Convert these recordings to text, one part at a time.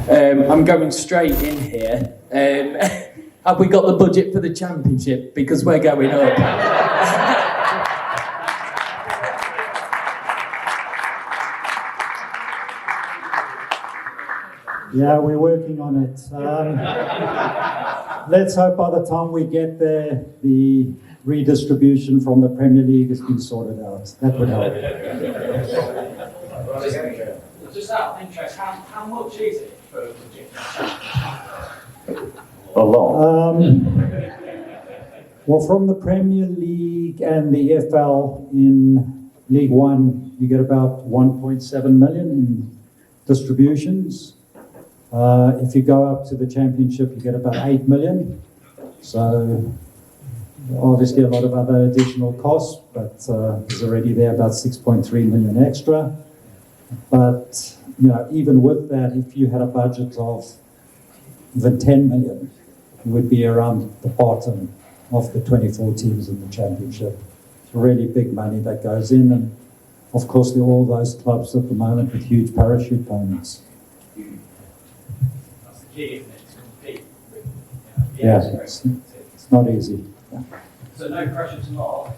I'm going straight in here. Have we got the budget for the championship? Because we're going up. Yeah, we're working on it. Let's hope by the time we get there, the redistribution from the Premier League has been sorted out. That would help. Just out of interest, how much is it for the gym? A lot. Well, from the Premier League and the EFL in League One, you get about 1.7 million in distributions. If you go up to the Championship, you get about 8 million. So obviously a lot of other additional costs, but there's already there about 6.3 million extra. But even with that, if you had a budget of even 10 million, you would be around the bottom of the 24 teams in the Championship. It's really big money that goes in, and of course there are all those clubs at the moment with huge parachute payments. That's the key, isn't it? To compete with, Yeah, it's not easy. Yeah. So no pressure to not.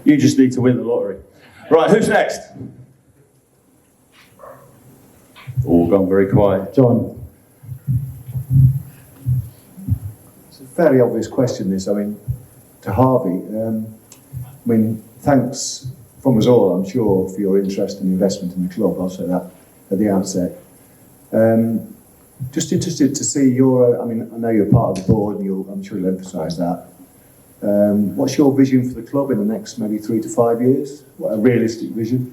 You just need to win the lottery. Right, who's next? All gone very quiet. John. It's a fairly obvious question, this. I mean, to Harvey, thanks from us all, I'm sure, for your interest and investment in the club. I'll say that at the outset. Just interested to see your, I know you're part of the board and I'm sure you'll emphasise that. What's your vision for the club in the next maybe 3 to 5 years? What a realistic vision?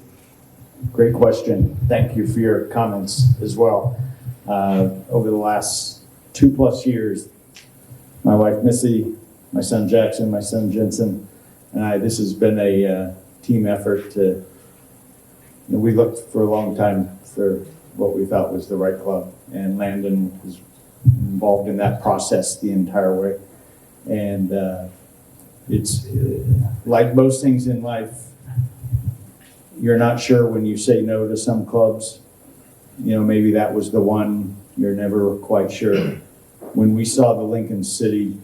Great question. Thank you for your comments as well. Over the last 2+ years, my wife Missy, my son Jackson, my son Jensen, and I, this has been a team effort to, we looked for a long time for what we thought was the right club, and Landon was involved in that process the entire way. And it's like most things in life, you're not sure when you say no to some clubs. Maybe that was the one, you're never quite sure. When we saw the Lincoln City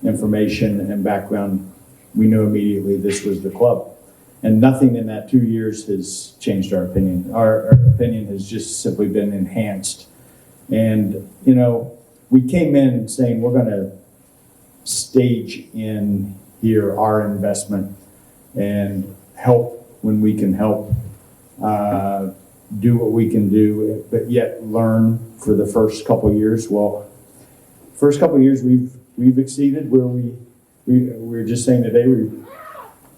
information and background, we knew immediately this was the club. And nothing in that 2 years has changed our opinion. Our opinion has just simply been enhanced. And, we came in saying we're going to stage in here our investment and help when we can help, do what we can do, but yet learn for the first couple of years. Well, first couple of years we've exceeded where we were just saying today,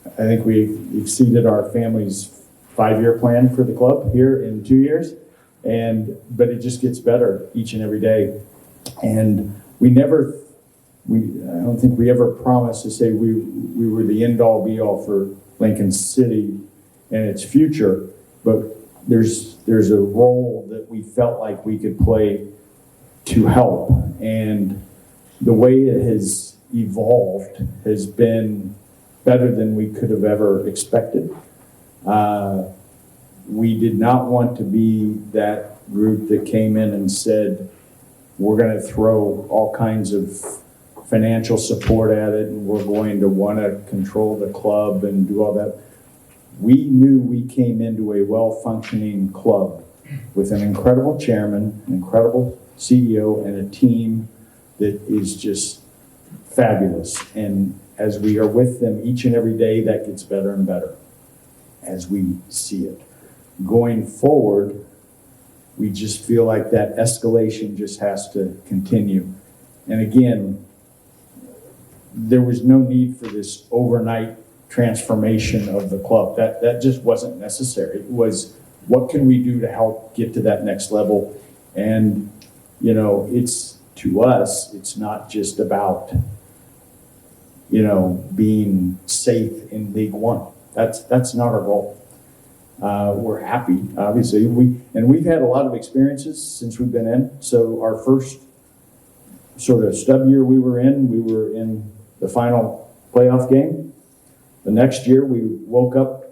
I think we've exceeded our family's 5-year plan for the club here in 2 years, but it just gets better each and every day. And I don't think we ever promised to say we were the end-all be-all for Lincoln City and its future, but there's a role that we felt like we could play to help. And the way it has evolved has been better than we could have ever expected. We did not want to be that group that came in and said, we're going to throw all kinds of financial support at it and we're going to want to control the club and do all that. We knew we came into a well-functioning club with an incredible chairman, an incredible CEO, and a team that is just fabulous. And as we are with them each and every day, that gets better and better as we see it. Going forward, we just feel like that escalation just has to continue. And again, there was no need for this overnight transformation of the club. That just wasn't necessary. It was, what can we do to help get to that next level? And, it's, to us, it's not just about, being safe in League One. That's not our goal. We're happy, obviously. We've had a lot of experiences since we've been in. So our first sort of stub year we were in the final playoff game. The next year we woke up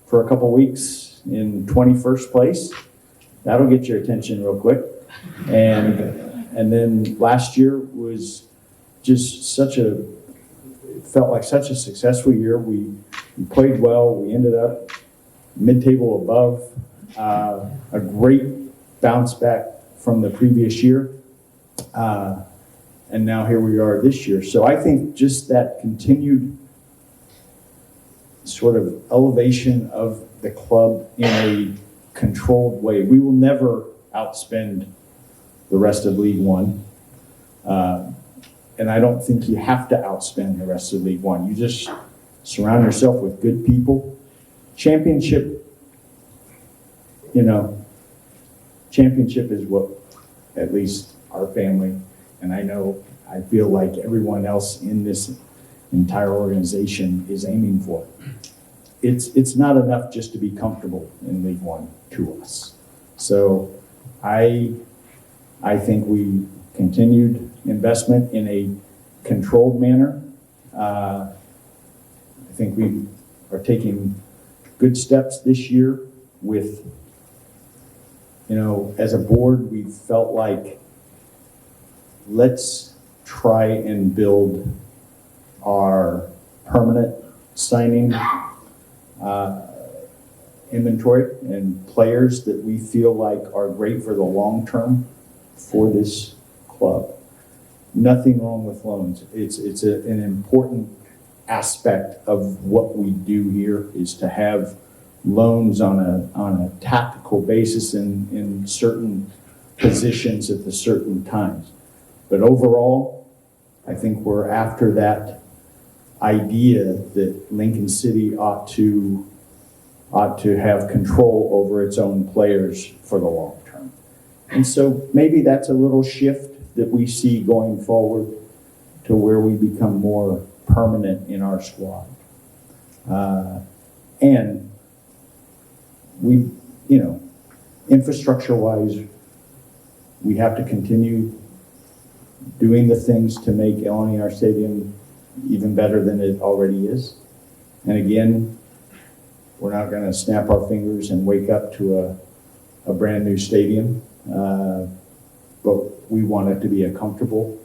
for a couple weeks in 21st place. That'll get your attention real quick. And then last year was just felt like such a successful year. We played well. We ended up mid-table above, a great bounce back from the previous year. And now here we are this year. So I think just that continued sort of elevation of the club in a controlled way. We will never outspend the rest of League One. And I don't think you have to outspend the rest of League One. You just surround yourself with good people. Championship is what at least our family, and I feel like everyone else in this entire organization is aiming for. It's not enough just to be comfortable in League One to us. So I think we continued investment in a controlled manner. I think we are taking good steps this year with, as a board, we felt like let's try and build our permanent signing inventory and players that we feel like are great for the long term for this club. Nothing wrong with loans. It's an important aspect of what we do here is to have loans on a tactical basis in certain positions at the certain times. But overall, I think we're after that idea that Lincoln City ought to have control over its own players for the long term. And so maybe that's a little shift that we see going forward to where we become more permanent in our squad. And we, infrastructure-wise, we have to continue doing the things to make LNER Stadium even better than it already is. And again, we're not going to snap our fingers and wake up to a brand new stadium, but we want it to be a comfortable,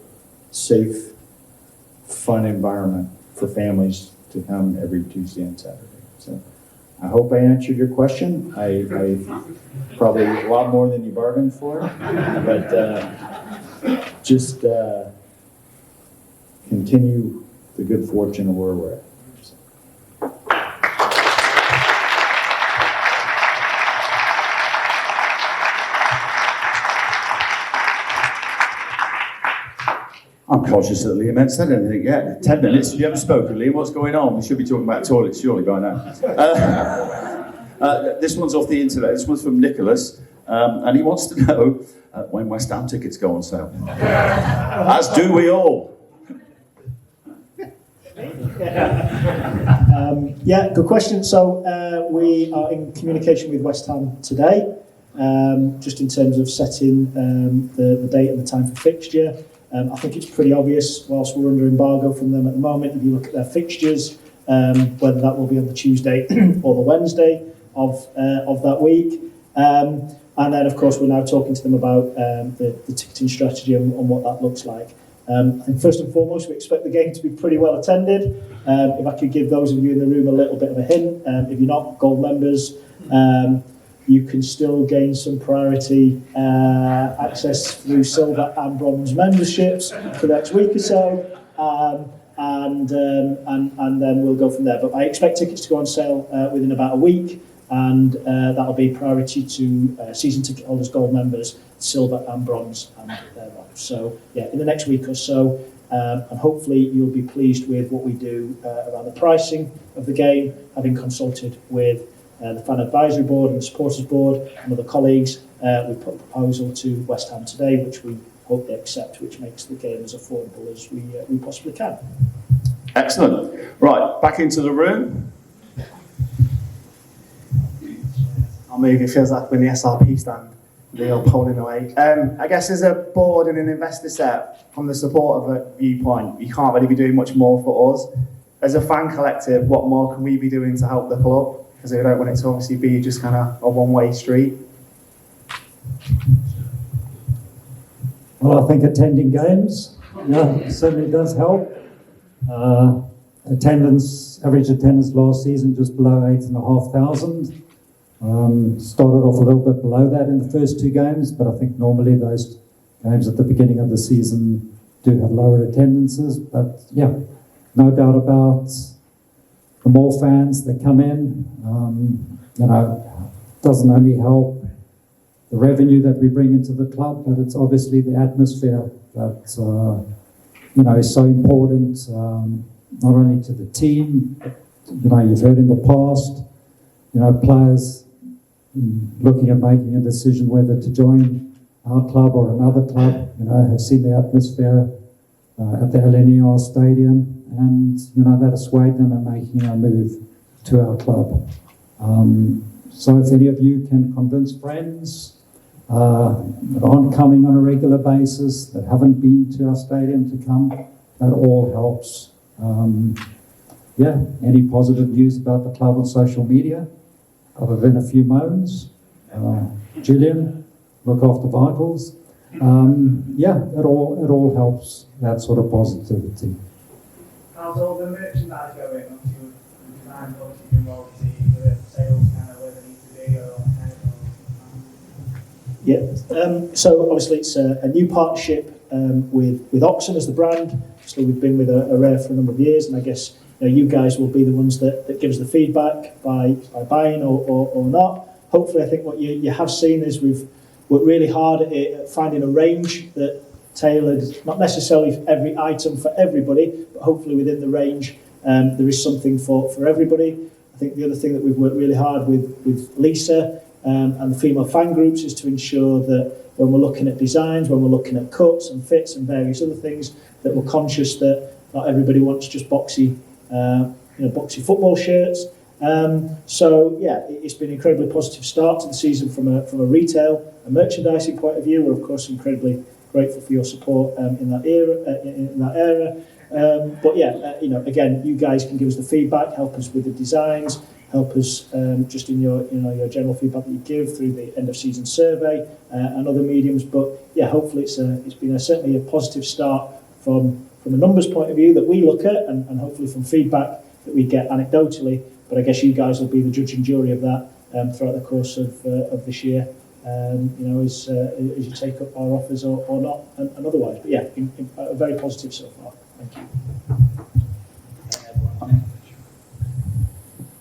safe, fun environment for families to come every Tuesday and Saturday. So I hope I answered your question. I probably a lot more than you bargained for, but just continue the good fortune of where we're at. I'm conscious that Liam hasn't said anything yet. 10 minutes, you haven't spoken, Liam. What's going on? We should be talking about toilets, surely, by now. This one's off the internet. This one's from Nicholas, and he wants to know when West Ham tickets go on sale. As do we all. Yeah, good question. So we are in communication with West Ham today, just in terms of setting the date and the time for fixture. I think it's pretty obvious, whilst we're under embargo from them at the moment, if you look at their fixtures, whether that will be on the Tuesday or the Wednesday of that week. And then, of course, we're now talking to them about the ticketing strategy and what that looks like. I think first and foremost, we expect the game to be pretty well attended. If I could give those of you in the room a little bit of a hint, if you're not Gold members, you can still gain some priority access through silver and bronze memberships for the next week or so, and then we'll go from there. But I expect tickets to go on sale within about a week, and that'll be priority to season ticket holders, Gold members, silver and bronze, and thereafter. So yeah, in the next week or so, and hopefully you'll be pleased with what we do around the pricing of the game, having consulted with the fan advisory board and the supporters board and other colleagues. We put a proposal to West Ham today, which we hope they accept, which makes the game as affordable as we possibly can. Excellent. Right, back into the room. I'll move. It feels like we're in the SRP stand, the old polling away. I guess as a board and an investor set, from the supporter viewpoint, you can't really be doing much more for us. As a fan collective, what more can we be doing to help the club? Because we don't want it to obviously be just kind of a one-way street. Well, I think attending games, certainly does help. Average attendance last season just below 8,500. Started off a little bit below that in the first 2 games, but I think normally those games at the beginning of the season do have lower attendances. But yeah, no doubt about the more fans that come in, doesn't only help the revenue that we bring into the club, but it's obviously the atmosphere that is so important, not only to the team, but, you've heard in the past, players looking at making a decision whether to join our club or another club, have seen the atmosphere at the LNER Stadium, and, that has swayed them in making a move to our club. So if any of you can convince friends that aren't coming on a regular basis, that haven't been to our stadium to come, that all helps. Any positive news about the club on social media, other than a few moans? Gillian, look after vitals. It all helps, that sort of positivity. How's all the merchandise going? Obviously, with design, obviously, involved the sales kind of where they need to be or ahead or... So obviously it's a new partnership with Oxen as the brand. So we've been with Array for a number of years, and I guess you guys will be the ones that give us the feedback by buying or not. Hopefully, I think what you have seen is we've worked really hard at finding a range that tailored, not necessarily every item for everybody, but hopefully within the range there is something for everybody. I think the other thing that we've worked really hard with Lisa and the female fan groups is to ensure that when we're looking at designs, when we're looking at cuts and fits and various other things, that we're conscious that not everybody wants just boxy football shirts. It's been an incredibly positive start to the season from a retail and merchandising point of view. We're of course incredibly grateful for your support in that area. Again, you guys can give us the feedback, help us with the designs, help us just in your general feedback that you give through the end of season survey and other mediums. But yeah, hopefully it's been certainly a positive start from a numbers point of view that we look at, and hopefully from feedback that we get anecdotally. But I guess you guys will be the judge and jury of that throughout the course of this year. As you take up our offers or not, and otherwise. But yeah, very positive so far. Thank you.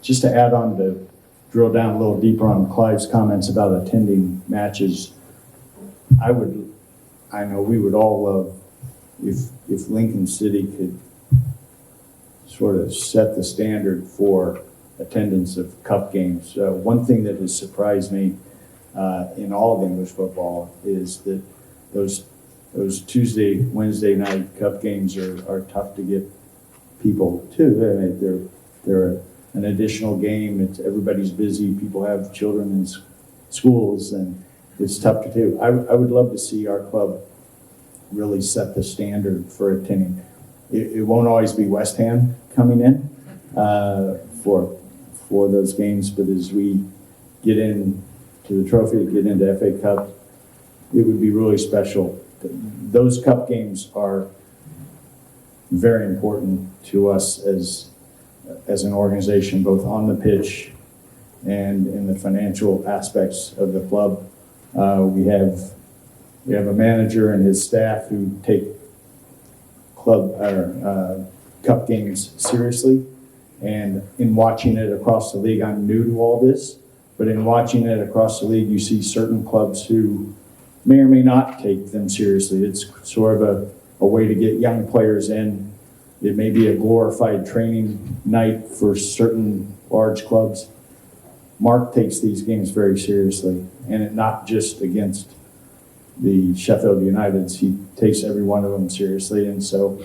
Just to add on, to drill down a little deeper on Clive's comments about attending matches, I know we would all love if Lincoln City could sort of set the standard for attendance of cup games. One thing that has surprised me in all of English football is that those Tuesday, Wednesday night cup games are tough to get people to. I mean, they're an additional game. Everybody's busy. People have children in schools, and it's tough to do. I would love to see our club really set the standard for attending. It won't always be West Ham coming in for those games, but as we get into the trophy, get into FA Cup, it would be really special. Those cup games are very important to us as an organization, both on the pitch and in the financial aspects of the club. We have a manager and his staff who take cup games seriously, and in watching it across the league, I'm new to all this, but in watching it across the league, you see certain clubs who may or may not take them seriously. It's sort of a way to get young players in. It may be a glorified training night for certain large clubs. Mark takes these games very seriously, and not just against the Sheffield Uniteds. He takes every one of them seriously, and so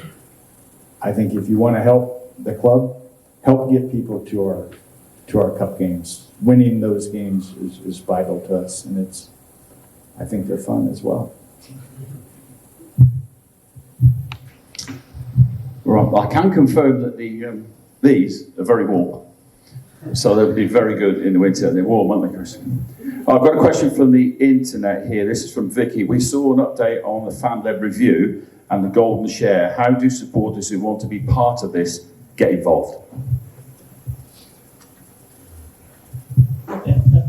I think if you want to help the club, help get people to our cup games. Winning those games is vital to us, and I think they're fun as well. Right, I can confirm that these are very warm, so they'll be very good in the winter. They're warm, aren't they, Chris? I've got a question from the internet here. This is from Vicky. We saw an update on the fan-led review and the golden share. How do supporters who want to be part of this get involved?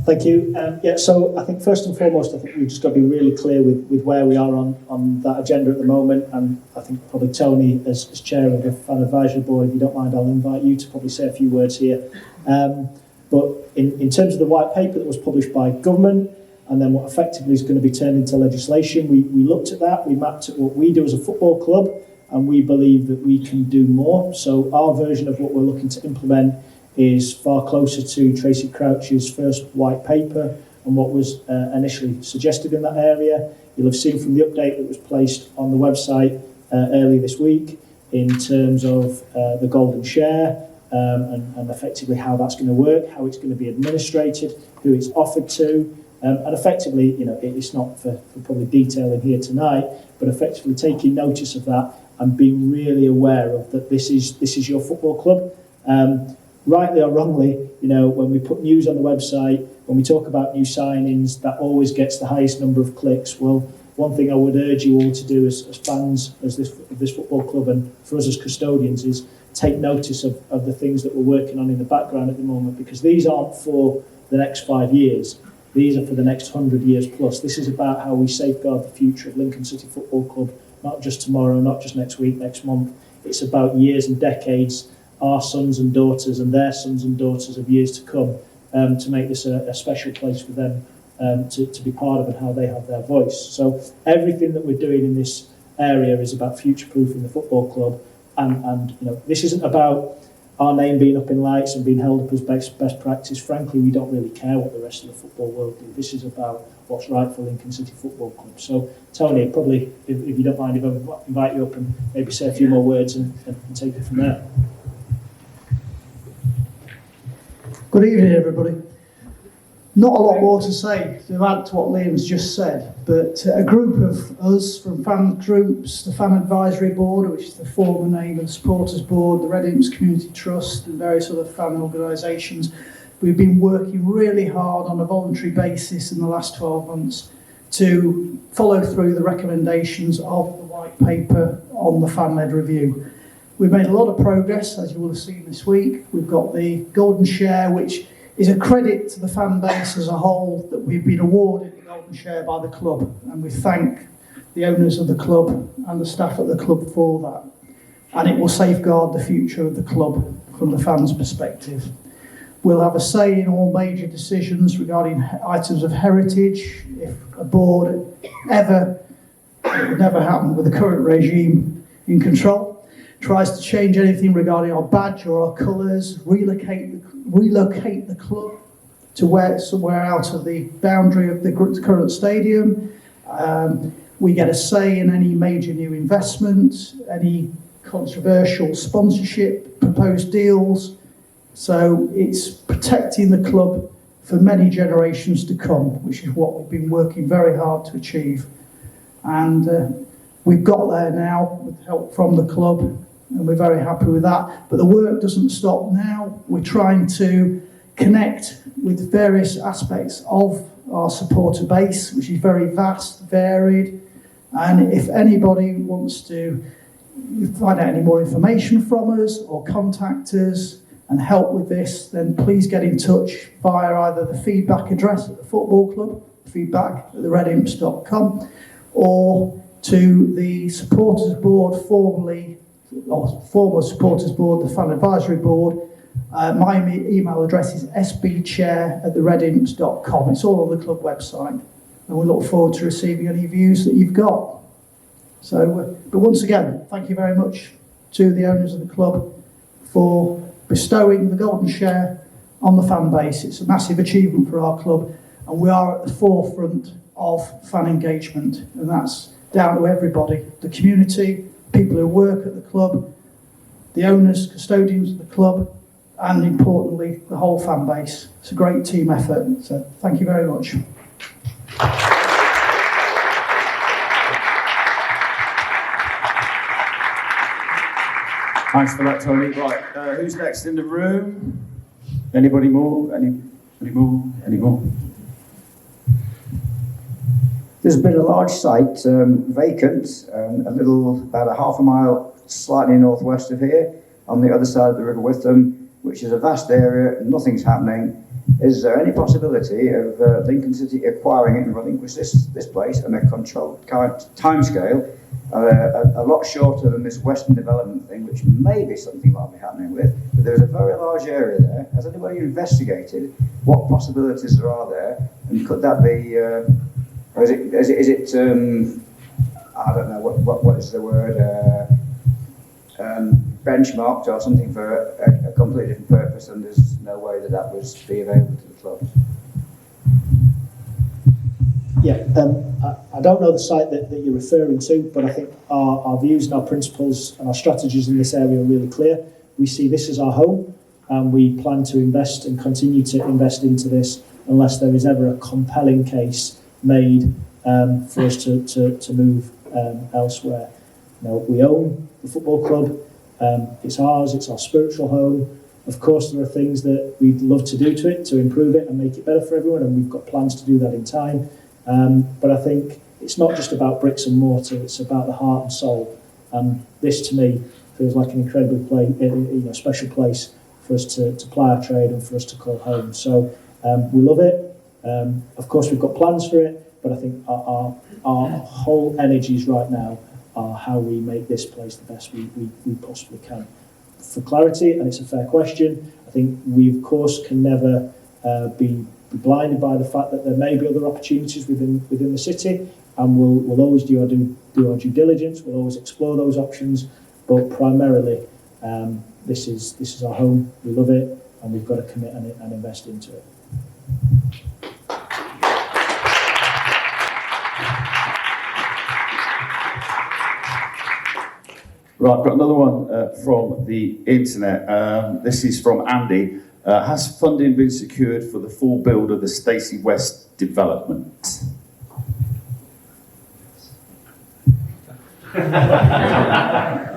Thank you. So I think first and foremost, I think we've just got to be really clear with where we are on that agenda at the moment. And I think probably Tony, as chair of the fan advisory board, if you don't mind, I'll invite you to probably say a few words here. But in terms of the white paper that was published by government, and then what effectively is going to be turned into legislation, we looked at that, we mapped at what we do as a football club, and we believe that we can do more. So our version of what we're looking to implement is far closer to Tracy Crouch's first white paper and what was initially suggested in that area. You'll have seen from the update that was placed on the website earlier this week in terms of the golden share and effectively how that's going to work, how it's going to be administrated, who it's offered to, and effectively, you know, it's not for probably detailing here tonight, but effectively taking notice of that and being really aware of that this is your football club. Rightly or wrongly, you know, when we put news on the website, when we talk about new signings, that always gets the highest number of clicks. Well, one thing I would urge you all to do as fans of this football club and for us as custodians is take notice of the things that we're working on in the background at the moment, because these aren't for the next 5 years. These are for the next 100 years plus. This is about how we safeguard the future of Lincoln City Football Club, not just tomorrow, not just next week, next month. It's about years and decades, our sons and daughters and their sons and daughters of years to come, to make this a special place for them to be part of and how they have their voice. So everything that we're doing in this area is about future-proofing the football club, and you know, this isn't about our name being up in lights and being held up as best practice. Frankly, we don't really care what the rest of the football world do. This is about what's right for Lincoln City Football Club. So Tony, probably, if you don't mind, if I invite you up and maybe say a few more words and take it from there. Good evening, everybody. Not a lot more to say to add to what Liam's just said, but a group of us from fan groups, the Fan Advisory Board, which is the former name of the Supporters Board, the Red Imps Community Trust, and various other fan organisations, we've been working really hard on a voluntary basis in the last 12 months to follow through the recommendations of the white paper on the fan-led review. We've made a lot of progress, as you will have seen this week. We've got the Golden Share, which is a credit to the fan base as a whole that we've been awarded the Golden Share by the club. And we thank the owners of the club and the staff at the club for that. And it will safeguard the future of the club from the fans' perspective. We'll have a say in all major decisions regarding items of heritage. If a board ever, it would never happen with the current regime in control, tries to change anything regarding our badge or our colours, relocate the club to somewhere out of the boundary of the current stadium. We get a say in any major new investment, any controversial sponsorship, proposed deals. So it's protecting the club for many generations to come, which is what we've been working very hard to achieve. And we've got there now with help from the club, and we're very happy with that. But the work doesn't stop now. We're trying to connect with various aspects of our supporter base, which is very vast, varied. And if anybody wants to find out any more information from us or contact us and help with this, then please get in touch via either the feedback address at the football club, feedback@theredimps.com, or to the supporters board former supporters board, the Fan Advisory Board. My email address is sbchair@theredimps.com. It's all on the club website, and we look forward to receiving any views that you've got. So, but once again, thank you very much to the owners of the club for bestowing the Golden Share on the fan base. It's a massive achievement for our club, and we are at the forefront of fan engagement, and that's down to everybody, the community, people who work at the club, the owners, custodians of the club, and importantly, the whole fan base. It's a great team effort, so thank you very much. Thanks for that, Tony. Right, who's next in the room? Anybody more? Any more? There's been a large site vacant, about a half a mile slightly northwest of here, on the other side of the River Witham, which is a vast area, nothing's happening. Is there any possibility of Lincoln City acquiring it and relinquish this place on a controlled timescale, a lot shorter than this Western development thing, which maybe something might be happening with, but there's a very large area there. Has anybody investigated what possibilities there are there, and could that be, or is it I don't know, what is the word, benchmarked or something for a completely different purpose, and there's no way that would be available to the clubs? Yeah, I don't know the site that you're referring to, but I think our views and our principles and our strategies in this area are really clear. We see this as our home, and we plan to invest and continue to invest into this unless there is ever a compelling case made for us to move elsewhere. You know, we own the football club. It's ours, it's our spiritual home. Of course, there are things that we'd love to do to it, to improve it and make it better for everyone, and we've got plans to do that in time. But I think it's not just about bricks and mortar, it's about the heart and soul. And this, to me, feels like an incredibly special place for us to ply our trade and for us to call home. So we love it. Of course, we've got plans for it, but I think our whole energies right now are how we make this place the best we possibly can. For clarity, and it's a fair question, I think we, of course, can never be blinded by the fact that there may be other opportunities within the city, and we'll always do our due diligence, we'll always explore those options, but primarily this is our home, we love it, and we've got to commit and invest into it. Right, I've got another one from the internet. This is from Andy. Has funding been secured for the full build of the Stacey West development?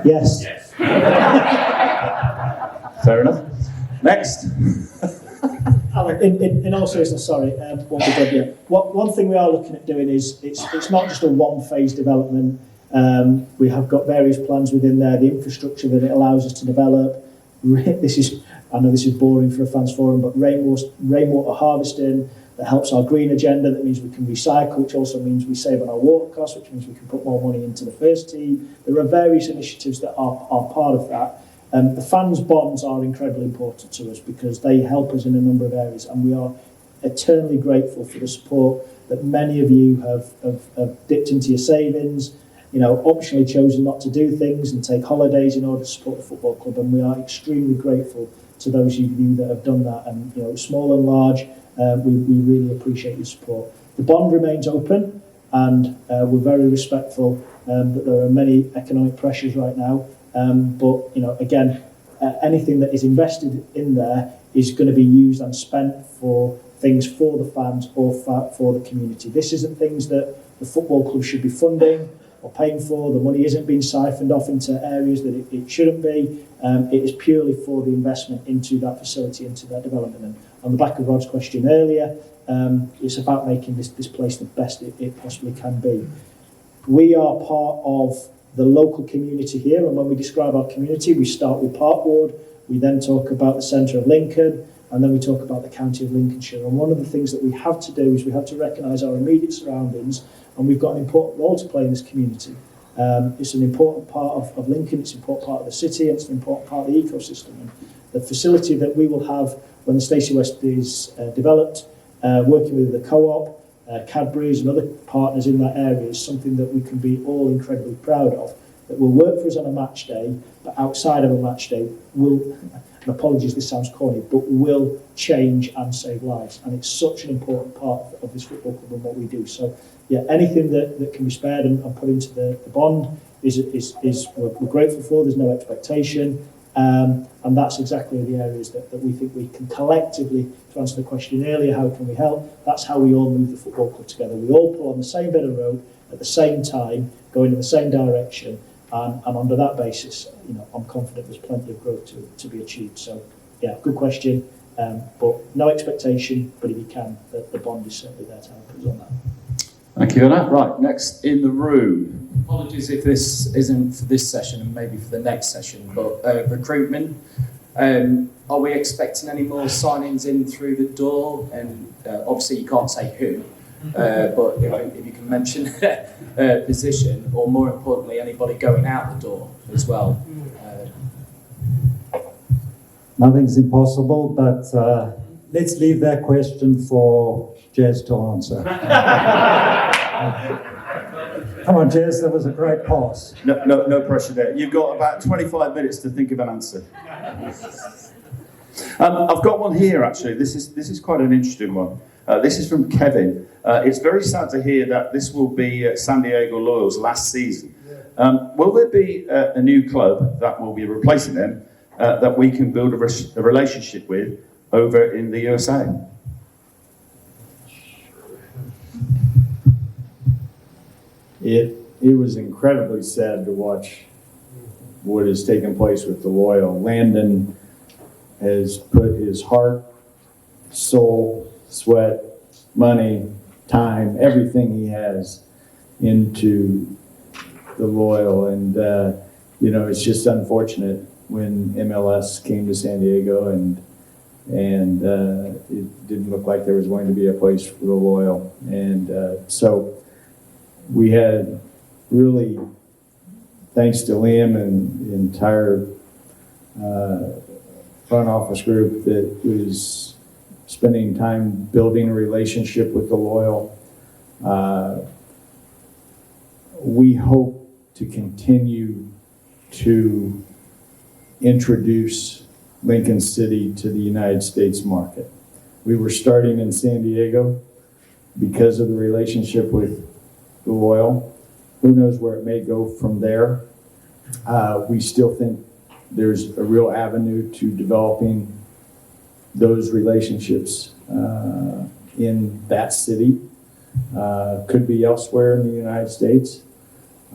Yes. Fair enough. Next. In all seriousness, sorry, won't be done yet. One thing we are looking at doing is it's not just a one-phase development. We have got various plans within there, the infrastructure that it allows us to develop. I know this is boring for a fans forum, but rainwater harvesting that helps our green agenda, that means we can recycle, which also means we save on our water costs, which means we can put more money into the first team. There are various initiatives that are part of that. The fans' bonds are incredibly important to us because they help us in a number of areas, and we are eternally grateful for the support that many of you have dipped into your savings, optionally chosen not to do things and take holidays in order to support the football club, and we are extremely grateful to those of you that have done that, and small and large, we really appreciate your support. The bond remains open, and we're very respectful that there are many economic pressures right now, but again, anything that is invested in there is going to be used and spent for things for the fans or for the community. This isn't things that the football club should be funding or paying for. The money isn't being siphoned off into areas that it shouldn't be. It is purely for the investment into that facility, into that development. And on the back of Rod's question earlier, it's about making this place the best it possibly can be. We are part of the local community here, and when we describe our community, we start with Park Ward, we then talk about the centre of Lincoln, and then we talk about the county of Lincolnshire. And one of the things that we have to do is we have to recognise our immediate surroundings, and we've got an important role to play in this community. It's an important part of Lincoln, it's an important part of the city, and it's an important part of the ecosystem. And the facility that we will have when the Stacey West is developed, working with the co-op, Cadbury's and other partners in that area, is something that we can be all incredibly proud of, that will work for us on a match day, but outside of a match day will, and apologies this sounds corny, but will change and save lives. And it's such an important part of this football club and what we do. So yeah, anything that can be spared and put into the bond is we're grateful for. There's no expectation, and that's exactly the areas that we think we can collectively, to answer the question earlier, how can we help? That's how we all move the football club together. We all pull on the same bit of rope at the same time, going in the same direction, and under that basis, I'm confident there's plenty of growth to be achieved. So yeah, good question, but no expectation. But if you can, the bond is certainly there to help us on that. Thank Thank you for that. Right, next in the room. Apologies if this isn't for this session and maybe for the next session, but recruitment. Are we expecting any more signings in through the door? And obviously you can't say who, but if you can mention position, or more importantly, anybody going out the door as well. Nothing's impossible, but let's leave that question for Jez to answer. Come on, Jez, that was a great pass. No pressure there. You've got about 25 minutes to think of an answer. I've got one here, actually. This is quite an interesting one. This is from Kevin. It's very sad to hear that this will be San Diego Loyal's last season. Will there be a new club that will be replacing them that we can build a relationship with over in the USA? It was incredibly sad to watch what has taken place with the Loyal. Landon has put his heart, soul, sweat, money, time, everything he has into the Loyal. And, it's just unfortunate when MLS came to San Diego and it didn't look like there was going to be a place for the Loyal. And so we had really, thanks to Liam and the entire front office group that was spending time building a relationship with the Loyal. We hope to continue to introduce Lincoln City to the United States market. We were starting in San Diego because of the relationship with the Loyal. Who knows where it may go from there. We still think there's a real avenue to developing those relationships in that city. Could be elsewhere in the United States.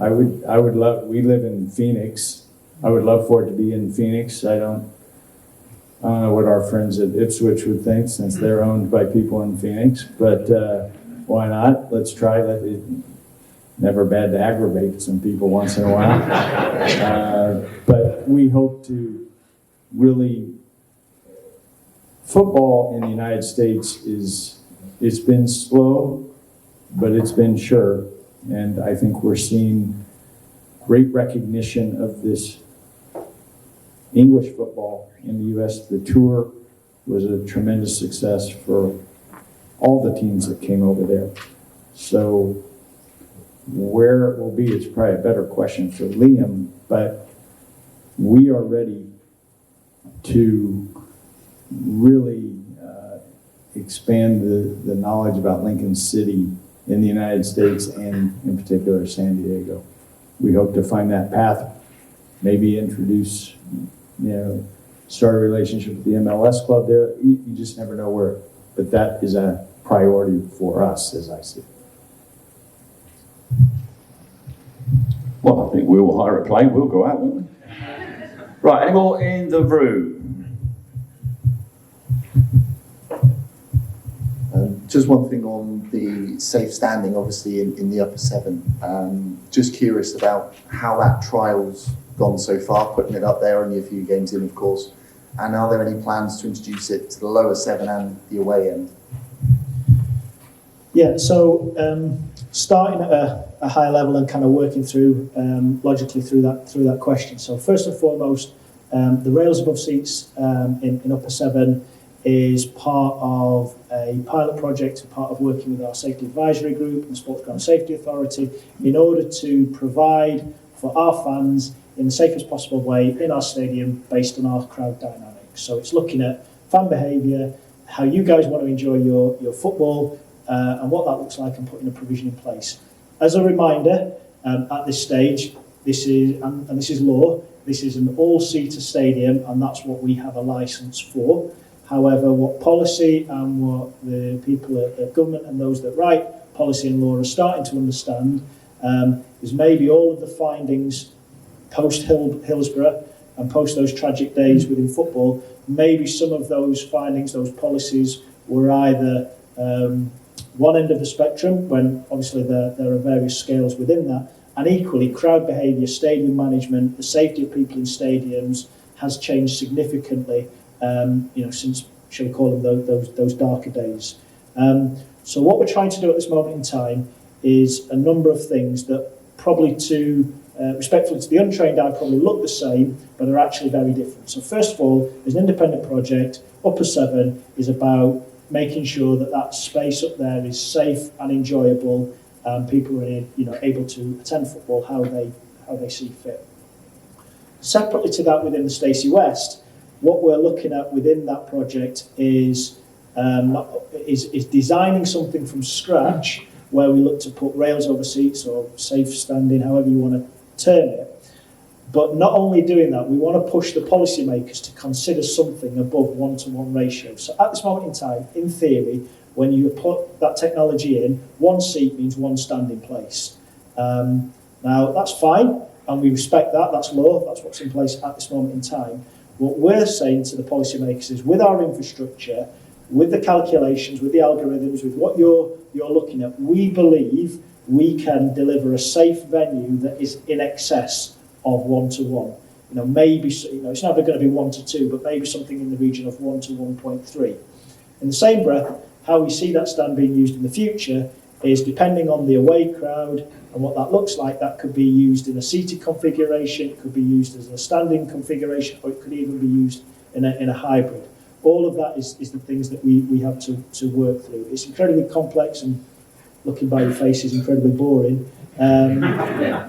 I would love, we live in Phoenix. I would love for it to be in Phoenix. I don't know what our friends at Ipswich would think, since they're owned by people in Phoenix, but why not? Let's try that. Never bad to aggravate some people once in a while. But we hope to really, football in the United States it's been slow, but it's been sure. And I think we're seeing great recognition of this English football in the U.S. The tour was a tremendous success for all the teams that came over there. So where it will be, it's probably a better question for Liam, but we are ready to really expand the knowledge about Lincoln City in the United States and in particular San Diego. We hope to find that path, maybe introduce, start a relationship with the MLS club there. You just never know where, but that is a priority for us, as I see it. Well, I think we will hire a plane, we'll go out, won't we? Right, any more in the room? Just one thing on the safe standing, obviously in the upper seven. Just curious about how that trial's gone so far, putting it up there, only a few games in, of course. And are there any plans to introduce it to the lower seven and the away end? Yeah, so starting at a high level and kind of working through logically through that question. So first and foremost, the rails above seats in upper seven is part of a pilot project, part of working with our safety advisory group and the Sports Ground Safety Authority in order to provide for our fans in the safest possible way in our stadium based on our crowd dynamics. So it's looking at fan behaviour, how you guys want to enjoy your football, and what that looks like, and putting a provision in place. As a reminder, at this stage, this is law, this is an all-seater stadium, and that's what we have a licence for. However, what policy and what the people at government and those that write policy and law are starting to understand is maybe all of the findings post-Hillsborough and post those tragic days within football, maybe some of those findings, those policies, were either one end of the spectrum, when obviously there are various scales within that, and equally crowd behaviour, stadium management, the safety of people in stadiums has changed significantly, since, shall we call them, those darker days. So what we're trying to do at this moment in time is a number of things that probably respectfully to the untrained eye probably look the same, but are actually very different. So first of all, there's an independent project. Upper 7 is about making sure that space up there is safe and enjoyable, and people are able to attend football how they see fit. Separately to that, within the Stacey West, what we're looking at within that project is designing something from scratch, where we look to put rails over seats or safe standing, however you want to term it. But not only doing that, we want to push the policymakers to consider something above 1-to-1 ratio. So at this moment in time, in theory, when you put that technology in, one seat means one standing place. Now, that's fine, and we respect that. That's law. That's what's in place at this moment in time. What we're saying to the policymakers is, with our infrastructure, with the calculations, with the algorithms, with what you're looking at, we believe we can deliver a safe venue that is in excess of 1-to-1. Maybe it's never going to be 1-to-2, but maybe something in the region of 1-to-1.3. In the same breath, how we see that stand being used in the future is, depending on the away crowd and what that looks like, that could be used in a seated configuration, it could be used as a standing configuration, or it could even be used in a hybrid. All of that is the things that we have to work through. It's incredibly complex, and looking by your face is incredibly boring.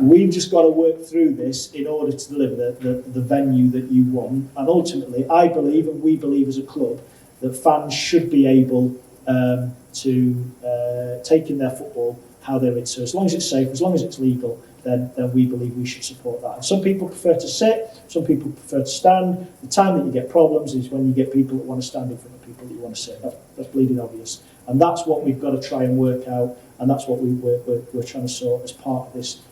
We've just got to work through this in order to deliver the venue that you want. And ultimately, I believe, and we believe as a club, that fans should be able to take in their football how they're in. So as long as it's safe, as long as it's legal, then we believe we should support that. And some people prefer to sit, some people prefer to stand. The time that you get problems is when you get people that want to stand in front of people that you want to sit. That's bleeding obvious. And that's what we've got to try and work out, and that's what we're trying to sort as part of this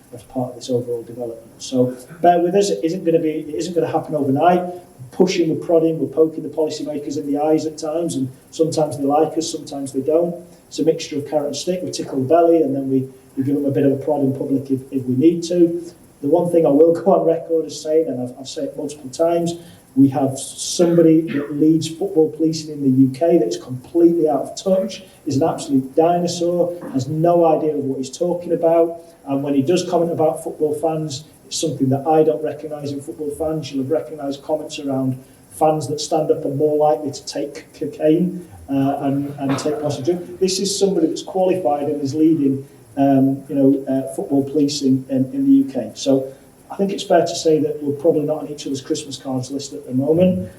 overall development. So bear with us. It isn't going to happen overnight. Pushing, we're prodding, we're poking the policymakers in the eyes at times, and sometimes they like us, sometimes they don't. It's a mixture of carrot and stick. We tickle the belly, and then we give them a bit of a prod in public if we need to. The one thing I will go on record as saying, and I've said it multiple times, we have somebody that leads football policing in the UK that's completely out of touch, is an absolute dinosaur, has no idea of what he's talking about, and when he does comment about football fans, it's something that I don't recognise in football fans. You'll have recognised comments around fans that stand up are more likely to take cocaine and take passengers. This is somebody that's qualified and is leading football policing in the UK. So I think it's fair to say that we're probably not on each other's Christmas cards list at the moment.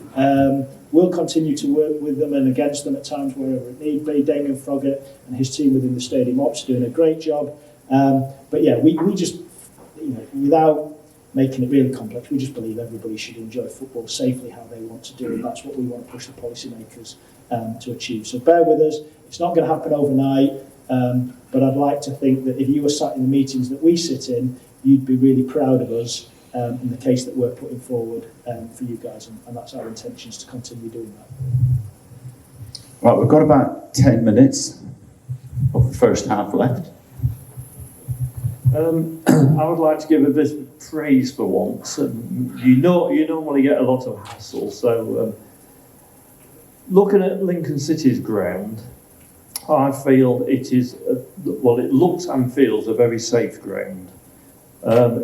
We'll continue to work with them and against them at times wherever it need be. Damien Froggatt and his team within the Stadium Ops are doing a great job. But yeah, we just, without making it really complex, we just believe everybody should enjoy football safely how they want to do, and that's what we want to push the policymakers to achieve. So bear with us. It's not going to happen overnight, but I'd like to think that if you were sat in the meetings that we sit in, you'd be really proud of us in the case that we're putting forward for you guys, and that's our intentions to continue doing that. Right, we've got about 10 minutes of the first half left. I would like to give a bit of praise for once. You normally get a lot of hassle, so looking at Lincoln City's ground, I feel it is, it looks and feels a very safe ground.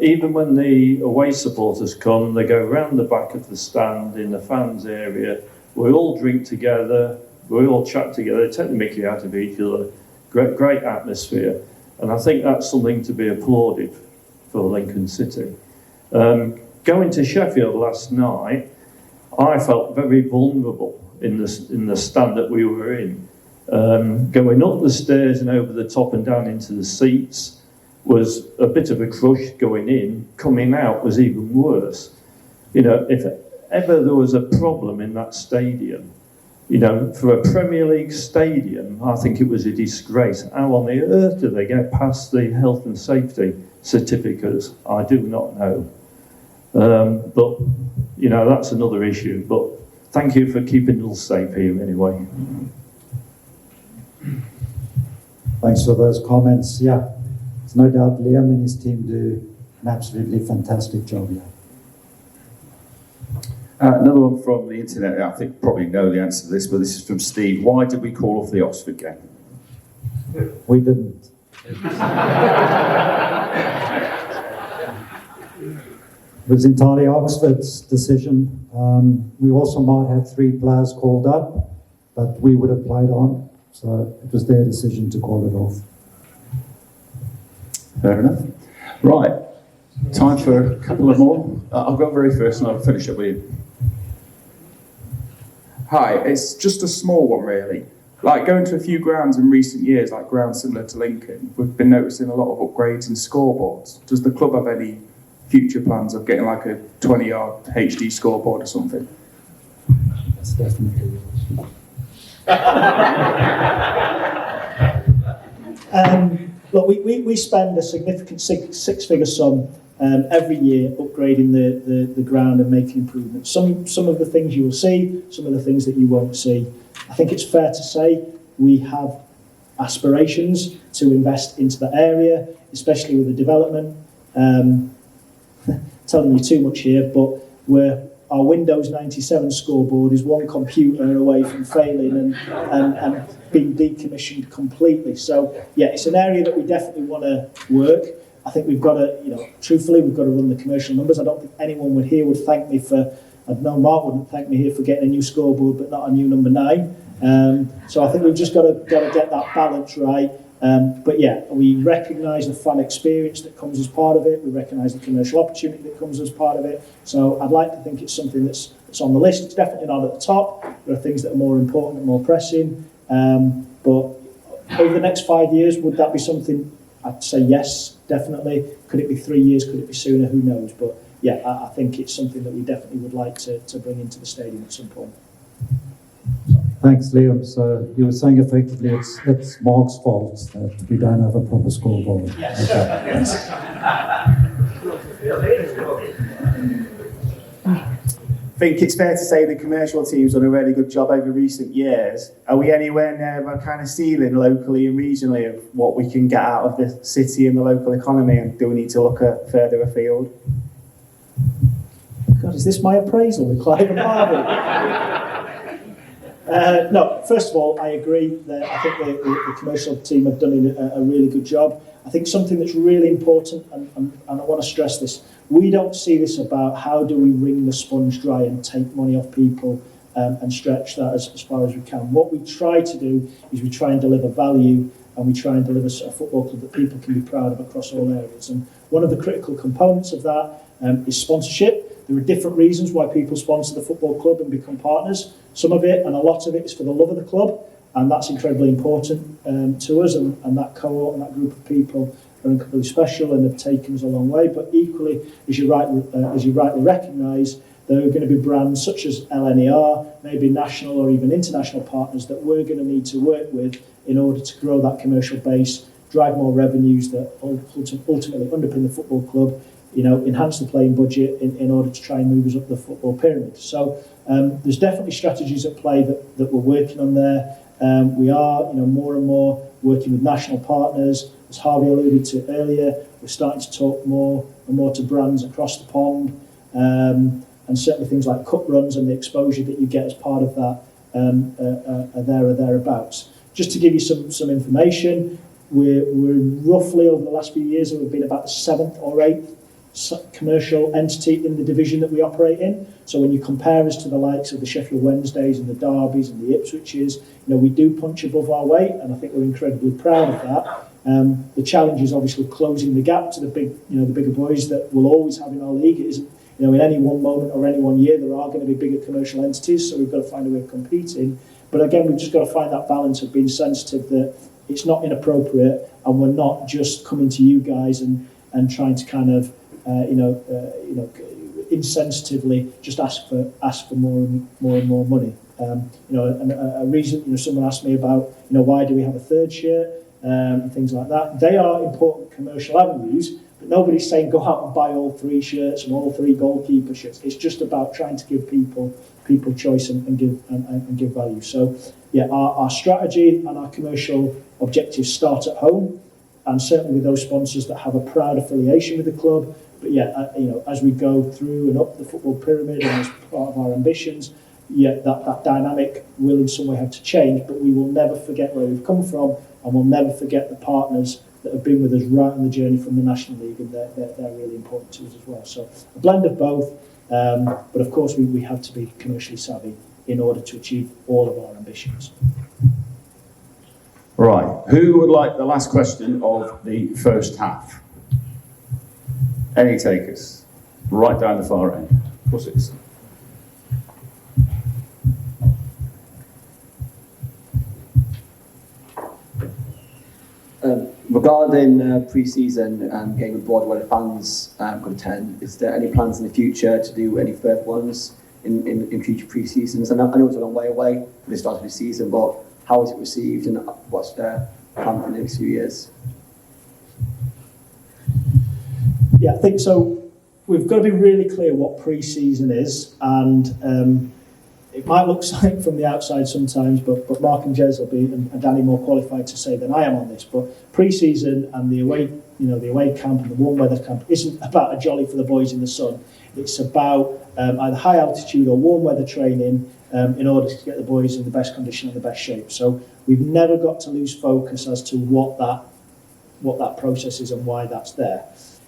Even when the away supporters come, they go round the back of the stand in the fans area, we all drink together, we all chat together, take the mickey out of each other, great atmosphere. And I think that's something to be applauded for Lincoln City. Going to Sheffield last night, I felt very vulnerable in the stand that we were in. Going up the stairs and over the top and down into the seats was a bit of a crush going in. Coming out was even worse. If ever there was a problem in that stadium, for a Premier League stadium, I think it was a disgrace. How on the earth do they get past the health and safety certificates? I do not know. But, that's another issue. But thank you for keeping us safe here anyway. Thanks for those comments. Yeah, there's no doubt Liam and his team do an absolutely fantastic job here. Another one from the internet. I think probably know the answer to this, but this is from Steve. Why did we call off the Oxford game? We didn't. It was entirely Oxford's decision. We also might have 3 players called up, but we would have played on. So it was their decision to call it off. Fair enough. Right. Time for a couple of more. I'll go very first and I'll finish up with you. Hi, it's just a small one really. Like going to a few grounds in recent years, like grounds similar to Lincoln, we've been noticing a lot of upgrades in scoreboards. Does the club have any future plans of getting like a 20-yard HD scoreboard or something? That's definitely Look, we spend a significant six-figure sum every year upgrading the ground and making improvements. Some of the things you will see, some of the things that you won't see. I think it's fair to say we have aspirations to invest into the area, especially with the development. Telling you too much here, but our Windows 97 scoreboard is one computer away from failing and being decommissioned completely. So, yeah, it's an area that we definitely want to work. I think we've got to, truthfully, we've got to run the commercial numbers. I don't think anyone would thank me for, I know Mark wouldn't thank me here for getting a new scoreboard, but not a new number 9. So I think we've just got to get that balance right. But yeah, we recognise the fan experience that comes as part of it. We recognise the commercial opportunity that comes as part of it. So I'd like to think it's something that's on the list. It's definitely not at the top. There are things that are more important and more pressing. But over the next 5 years, would that be something? I'd say yes, definitely. Could it be 3 years? Could it be sooner? Who knows? But yeah, I think it's something that we definitely would like to bring into the stadium at some point. Thanks, Liam. So you were saying effectively it's Mark's fault that we don't have a proper scoreboard. Yes. I think it's fair to say the commercial team's done a really good job over recent years. Are we anywhere near a kind of ceiling locally and regionally of what we can get out of the city and the local economy, and do we need to look at further afield? God, is this my appraisal with Clive and Marvin? No, first of all, I agree that I think the commercial team have done a really good job. I think something that's really important, and I want to stress this, we don't see this about how do we wring the sponge dry and take money off people and stretch that as far as we can. What we try to do is we try and deliver value, and we try and deliver a football club that people can be proud of across all areas. And one of the critical components of that is sponsorship. There are different reasons why people sponsor the football club and become partners. Some of it, and a lot of it, is for the love of the club, and that's incredibly important to us, and that cohort and that group of people are incredibly special and have taken us a long way. But equally, as you rightly recognise, there are going to be brands such as LNER, maybe national or even international partners that we're going to need to work with in order to grow that commercial base, drive more revenues that ultimately underpin the football club, enhance the playing budget in order to try and move us up the football pyramid. So there's definitely strategies at play that we're working on there. We are, more and more working with national partners. As Harvey alluded to earlier, we're starting to talk more and more to brands across the pond, and certainly things like cup runs and the exposure that you get as part of that are there or thereabouts. Just to give you some information, we're roughly over the last few years, we've been about the 7th or 8th commercial entity in the division that we operate in. So when you compare us to the likes of the Sheffield Wednesdays and the Derbys and the Ipswiches, we do punch above our weight, and I think we're incredibly proud of that. The challenge is obviously closing the gap to the bigger boys that we'll always have in our league. It isn't, in any one moment or any one year, there are going to be bigger commercial entities, so we've got to find a way of competing. But again, we've just got to find that balance of being sensitive that it's not inappropriate, and we're not just coming to you guys and trying to kind of insensitively just ask for more and more money. A reason, someone asked me about, why do we have a third shirt and things like that. They are important commercial avenues, but nobody's saying go out and buy all 3 shirts and all 3 goalkeeper shirts. It's just about trying to give people choice and give value. So yeah, our strategy and our commercial objectives start at home, and certainly with those sponsors that have a proud affiliation with the club. But yeah, as we go through and up the football pyramid and as part of our ambitions, yeah, that dynamic will in some way have to change, but we will never forget where we've come from, and we'll never forget the partners that have been with us right on the journey from the National League, and they're really important to us as well. So a blend of both, but of course we have to be commercially savvy in order to achieve all of our ambitions. Right, who would like the last question of the first half? Any takers? Right down the far end. Of course it is. Regarding pre-season game abroad where the fans could attend, is there any plans in the future to do any further ones in future pre-seasons? I know it's a long way away from the start of the season, but how is it received and what's the plan for the next few years? Yeah, I think so. We've got to be really clear what pre-season is, and it might look like from the outside sometimes, but Mark and Jez will be, and Danny, more qualified to say than I am on this. But pre-season and the away camp and the warm weather camp isn't about a jolly for the boys in the sun. It's about either high altitude or warm weather training in order to get the boys in the best condition and the best shape. So we've never got to lose focus as to what that process is and why that's there.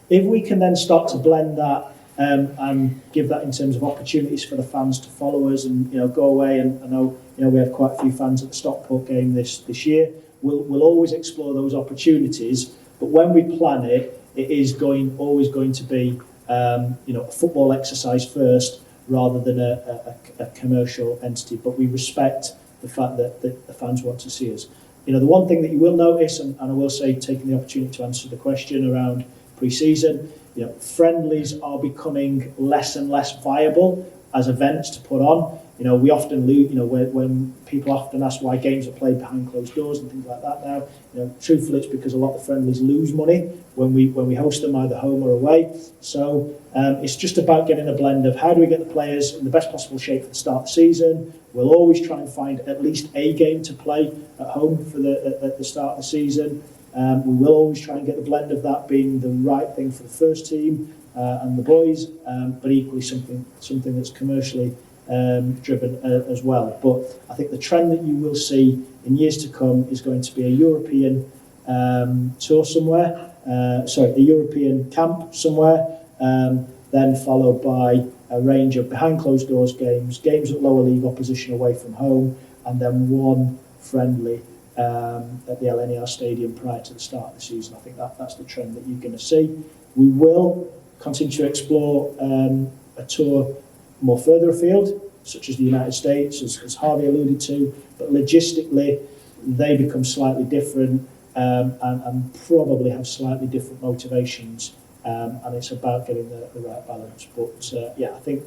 If we can then start to blend that and give that in terms of opportunities for the fans to follow us and go away, and I know we had quite a few fans at the Stockport game this year. We'll always explore those opportunities, but when we plan it, it is always going to be a football exercise first rather than a commercial entity. But we respect the fact that the fans want to see us. The one thing that you will notice, and I will say, taking the opportunity to answer the question around pre-season, friendlies are becoming less and less viable as events to put on. We often lose, when people often ask why games are played behind closed doors and things like that now, truthfully it's because a lot of friendlies lose money when we host them either home or away. So it's just about getting a blend of how do we get the players in the best possible shape for the start of the season. We'll always try and find at least a game to play at home at the start of the season. We will always try and get the blend of that being the right thing for the first team and the boys, but equally something that's commercially driven as well. But I think the trend that you will see in years to come is going to be a European tour somewhere, a European camp somewhere, then followed by a range of behind closed doors games at lower league opposition away from home, and then one friendly at the LNER Stadium prior to the start of the season. I think that's the trend that you're going to see. We will continue to explore a tour more further afield, such as the United States, as Harvey alluded to, but logistically they become slightly different and probably have slightly different motivations, and it's about getting the right balance. But I think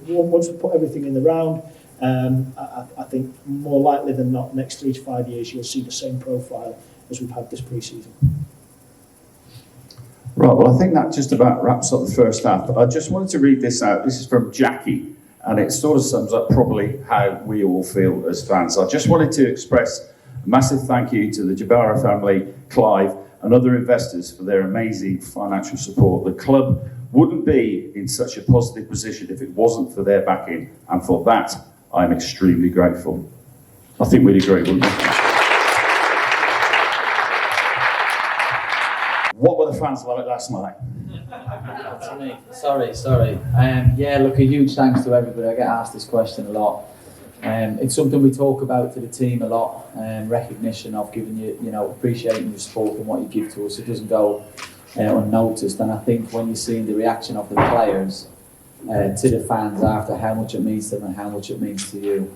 once we put everything in the round, I think more likely than not, next 3 to 5 years, you'll see the same profile as we've had this pre-season. Right, well, I think that just about wraps up the first half. I just wanted to read this out. This is from Jackie, and it sort of sums up probably how we all feel as fans. I just wanted to express a massive thank you to the Jabara family, Clive, and other investors for their amazing financial support. The club wouldn't be in such a positive position if it wasn't for their backing, and for that, I'm extremely grateful. I think we'd agree, wouldn't we? What were the fans like last night? To me. Sorry. Look, a huge thanks to everybody. I get asked this question a lot. It's something we talk about to the team a lot. Recognition of giving you, appreciating your support and what you give to us. It doesn't go unnoticed. And I think when you're seeing the reaction of the players to the fans after, how much it means to them and how much it means to you,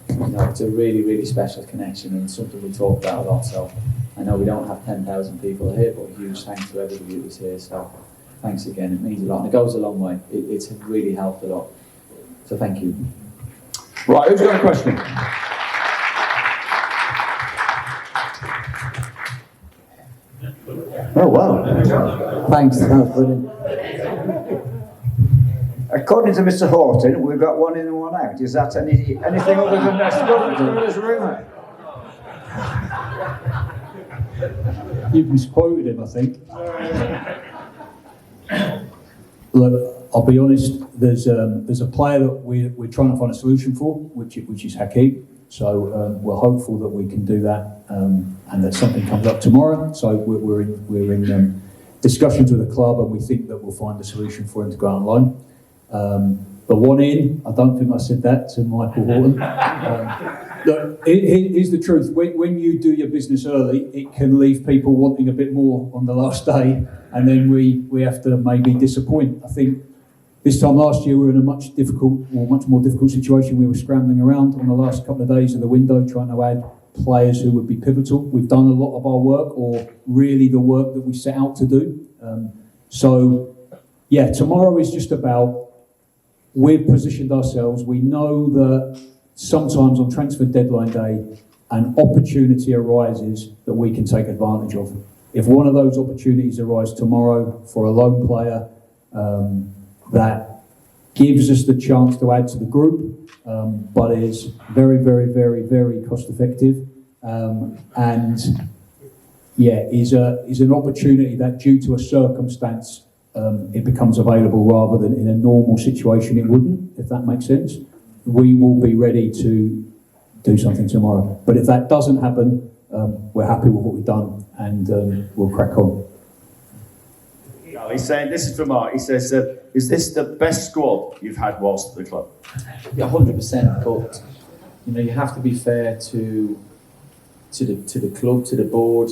it's a really, really special connection, and it's something we talk about a lot. So I know we don't have 10,000 people here, but a huge thanks to everybody who was here. So thanks again. It means a lot, and it goes a long way. It's really helped a lot. So thank you. Right, who's got a question? Oh wow! Thanks. That was brilliant. According to Mr. Horton, we've got one in and one out. Is that anything other than that's rumour? You've misquoted him, I think. Look, I'll be honest. There's a player that we're trying to find a solution for, which is Hakeem. So we're hopeful that we can do that, and that something comes up tomorrow. So we're in discussions with the club, and we think that we'll find a solution for him to go out on loan. The one in, I don't think I said that to Michael Horton. Look, here's the truth. When you do your business early, it can leave people wanting a bit more on the last day, and then we have to maybe disappoint. I think this time last year we were in a much more difficult situation. We were scrambling around on the last couple of days of the window trying to add players who would be pivotal. We've done a lot of our work, or really the work that we set out to do. So, yeah, tomorrow is just about, we've positioned ourselves. We know that sometimes on transfer deadline day, an opportunity arises that we can take advantage of. If one of those opportunities arise tomorrow for a loan player that gives us the chance to add to the group, but is very, very, very, very cost effective, and yeah, is an opportunity that due to a circumstance it becomes available rather than in a normal situation it wouldn't, if that makes sense. We will be ready to do something tomorrow. But if that doesn't happen, we're happy with what we've done, and we'll crack on. No, he's saying, this is from Mark, he says, is this the best squad you've had whilst at the club? Yeah, 100%. But you have to be fair to the club, to the board.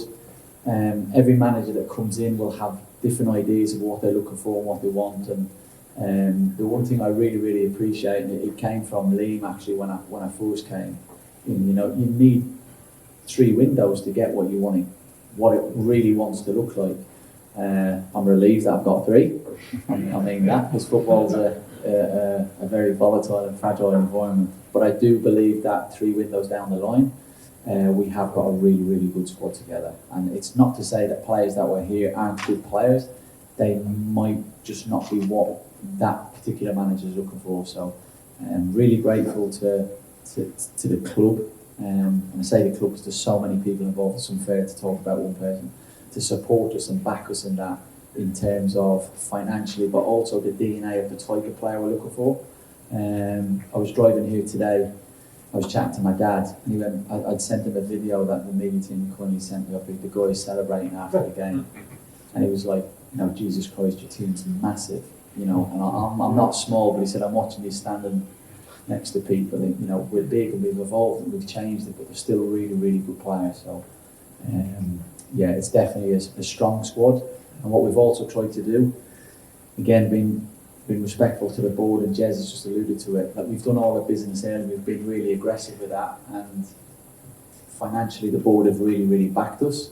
Every manager that comes in will have different ideas of what they're looking for and what they want. And the one thing I really, really appreciate, and it came from Liam actually when I first came. You need 3 windows to get what you want, what it really wants to look like. I'm relieved that I've got 3. I mean that, because football's a very volatile and fragile environment. But I do believe that 3 windows down the line, we have got a really, really good squad together. And it's not to say that players that were here aren't good players. They might just not be what that particular manager is looking for. So I'm really grateful to the club. And I say the club because there's so many people involved. It's unfair to talk about one person. To support us and back us in that, in terms of financially, but also the DNA of the type of player we're looking for. I was driving here today. I was chatting to my dad, and he went, I'd sent him a video that the media team currently sent me of the guys celebrating after the game, and he was like, Jesus Christ, your team's massive, and I'm not small, but he said, I'm watching you standing next to people, and, we're big and we've evolved and we've changed it, but they're still really, really good players. So, yeah, it's definitely a strong squad. And what we've also tried to do, again, being respectful to the board, and Jez has just alluded to it, that we've done all the business early, we've been really aggressive with that, and financially the board have really, really backed us.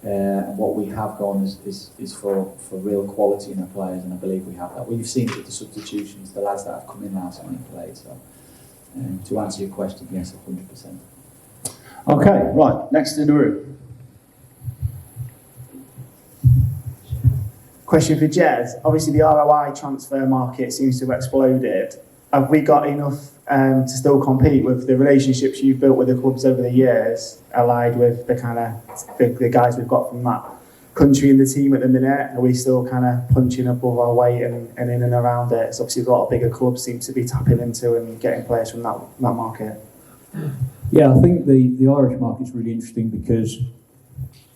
And what we have gone is for real quality in our players, and I believe we have that. Well, you've seen it with the substitutions, the lads that have come in last night and played. So, to answer your question, yes, 100%. Okay, right, next in the room. Question for Jez. Obviously, the ROI transfer market seems to have exploded. Have we got enough to still compete with the relationships you've built with the clubs over the years, allied with the kind of the guys we've got from that country in the team at the minute? Are we still kind of punching above our weight and in and around it? It's obviously a lot of bigger clubs seem to be tapping into and getting players from that market. Yeah, I think the Irish market's really interesting because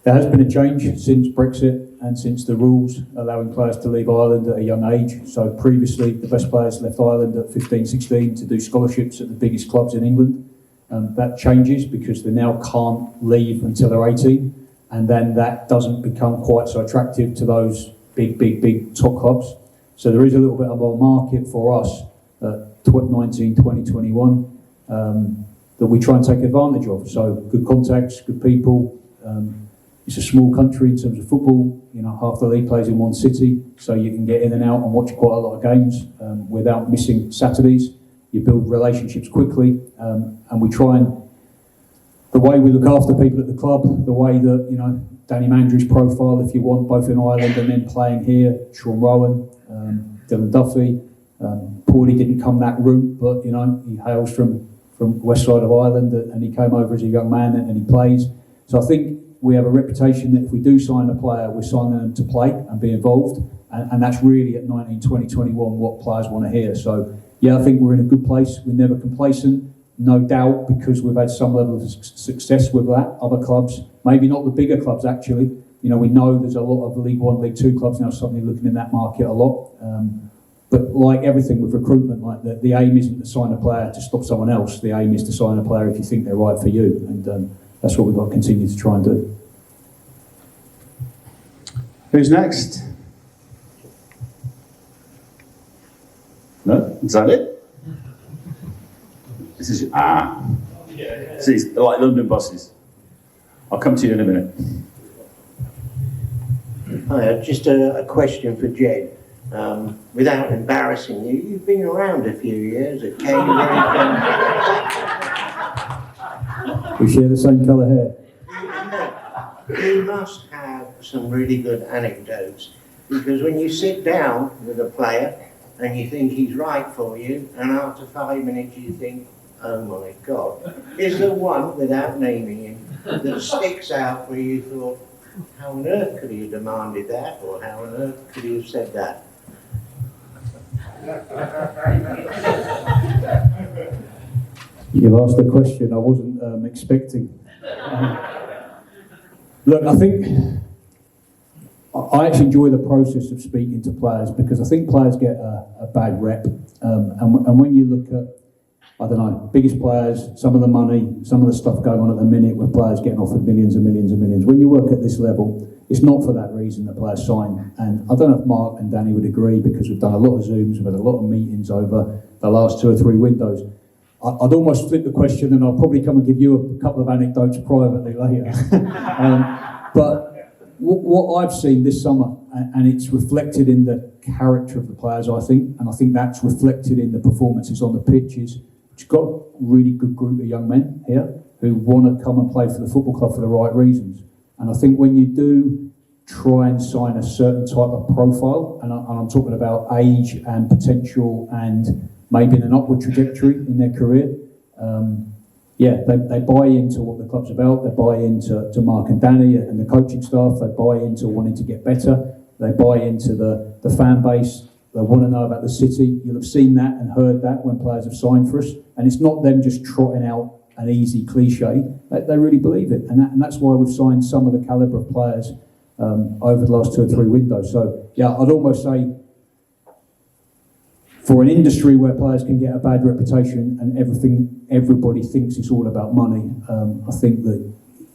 there has been a change since Brexit and since the rules allowing players to leave Ireland at a young age. So previously, the best players left Ireland at 15, 16 to do scholarships at the biggest clubs in England. That changes because they now can't leave until they're 18. And then that doesn't become quite so attractive to those big top clubs. So there is a little bit of a market for us at 19, 20, 21 that we try and take advantage of. So good contacts, good people. It's a small country in terms of football. Half the league plays in one city, so you can get in and out and watch quite a lot of games without missing Saturdays. You build relationships quickly, and we try and, the way we look after people at the club, the way that, Danny Mandry's profile, if you want, both in Ireland and then playing here, Sean Rowan, Dylan Duffy, Paulie didn't come that route, but you know, he hails from west side of Ireland, and he came over as a young man and he plays. So I think we have a reputation that if we do sign a player, we're signing them to play and be involved, and that's really at 19, 20, 21 what players want to hear. So yeah, I think we're in a good place. We're never complacent, no doubt, because we've had some level of success with that. Other clubs, maybe not the bigger clubs actually. You know, we know there's a lot of League One, League Two clubs now suddenly looking in that market a lot. But like everything with recruitment, like the aim isn't to sign a player to stop someone else. The aim is to sign a player if you think they're right for you, and that's what we've got to continue to try and do. Who's next? No? Is that it? This is See, like London buses. I'll come to you in a minute. Hi, just a question for Jed. Without embarrassing you, you've been around a few years at Cambridge. We share the same colour hair. You must have some really good anecdotes, because when you sit down with a player and you think he's right for you, and after 5 minutes you think, oh my God, is there one, without naming him, that sticks out where you thought, how on earth could he have demanded that, or how on earth could he have said that? You've asked a question I wasn't expecting. Look, I think I actually enjoy the process of speaking to players, because I think players get a bad rep. And when you look at, I don't know, biggest players, some of the money, some of the stuff going on at the minute with players getting offered millions and millions and millions. When you work at this level, it's not for that reason that players sign. And I don't know if Mark and Danny would agree, because we've done a lot of Zooms, we've had a lot of meetings over the last 2 or 3 windows. I'd almost flip the question, and I'll probably come and give you a couple of anecdotes privately later. But what I've seen this summer, and it's reflected in the character of the players, I think, and I think that's reflected in the performances on the pitches. We've got a really good group of young men here who want to come and play for the football club for the right reasons. And I think when you do try and sign a certain type of profile, and I'm talking about age and potential and maybe an upward trajectory in their career, they buy into what the club's about. They buy into Mark and Danny and the coaching staff. They buy into wanting to get better. They buy into the fan base. They want to know about the city. You'll have seen that and heard that when players have signed for us. And it's not them just trotting out an easy cliche. They really believe it. And that's why we've signed some of the calibre of players over the last 2 or 3 windows. So, yeah, I'd almost say for an industry where players can get a bad reputation and everybody thinks it's all about money, I think that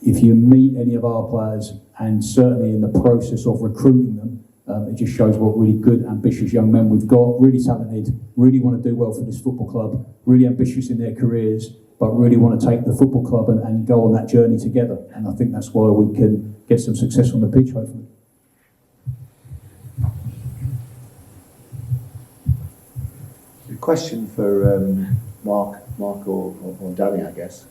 if you meet any of our players, and certainly in the process of recruiting them, it just shows what really good, ambitious young men we've got, really talented, really want to do well for this football club, really ambitious in their careers, but really want to take the football club and go on that journey together. And I think that's why we can get some success on the pitch, hopefully. A question for Mark or Danny, I guess.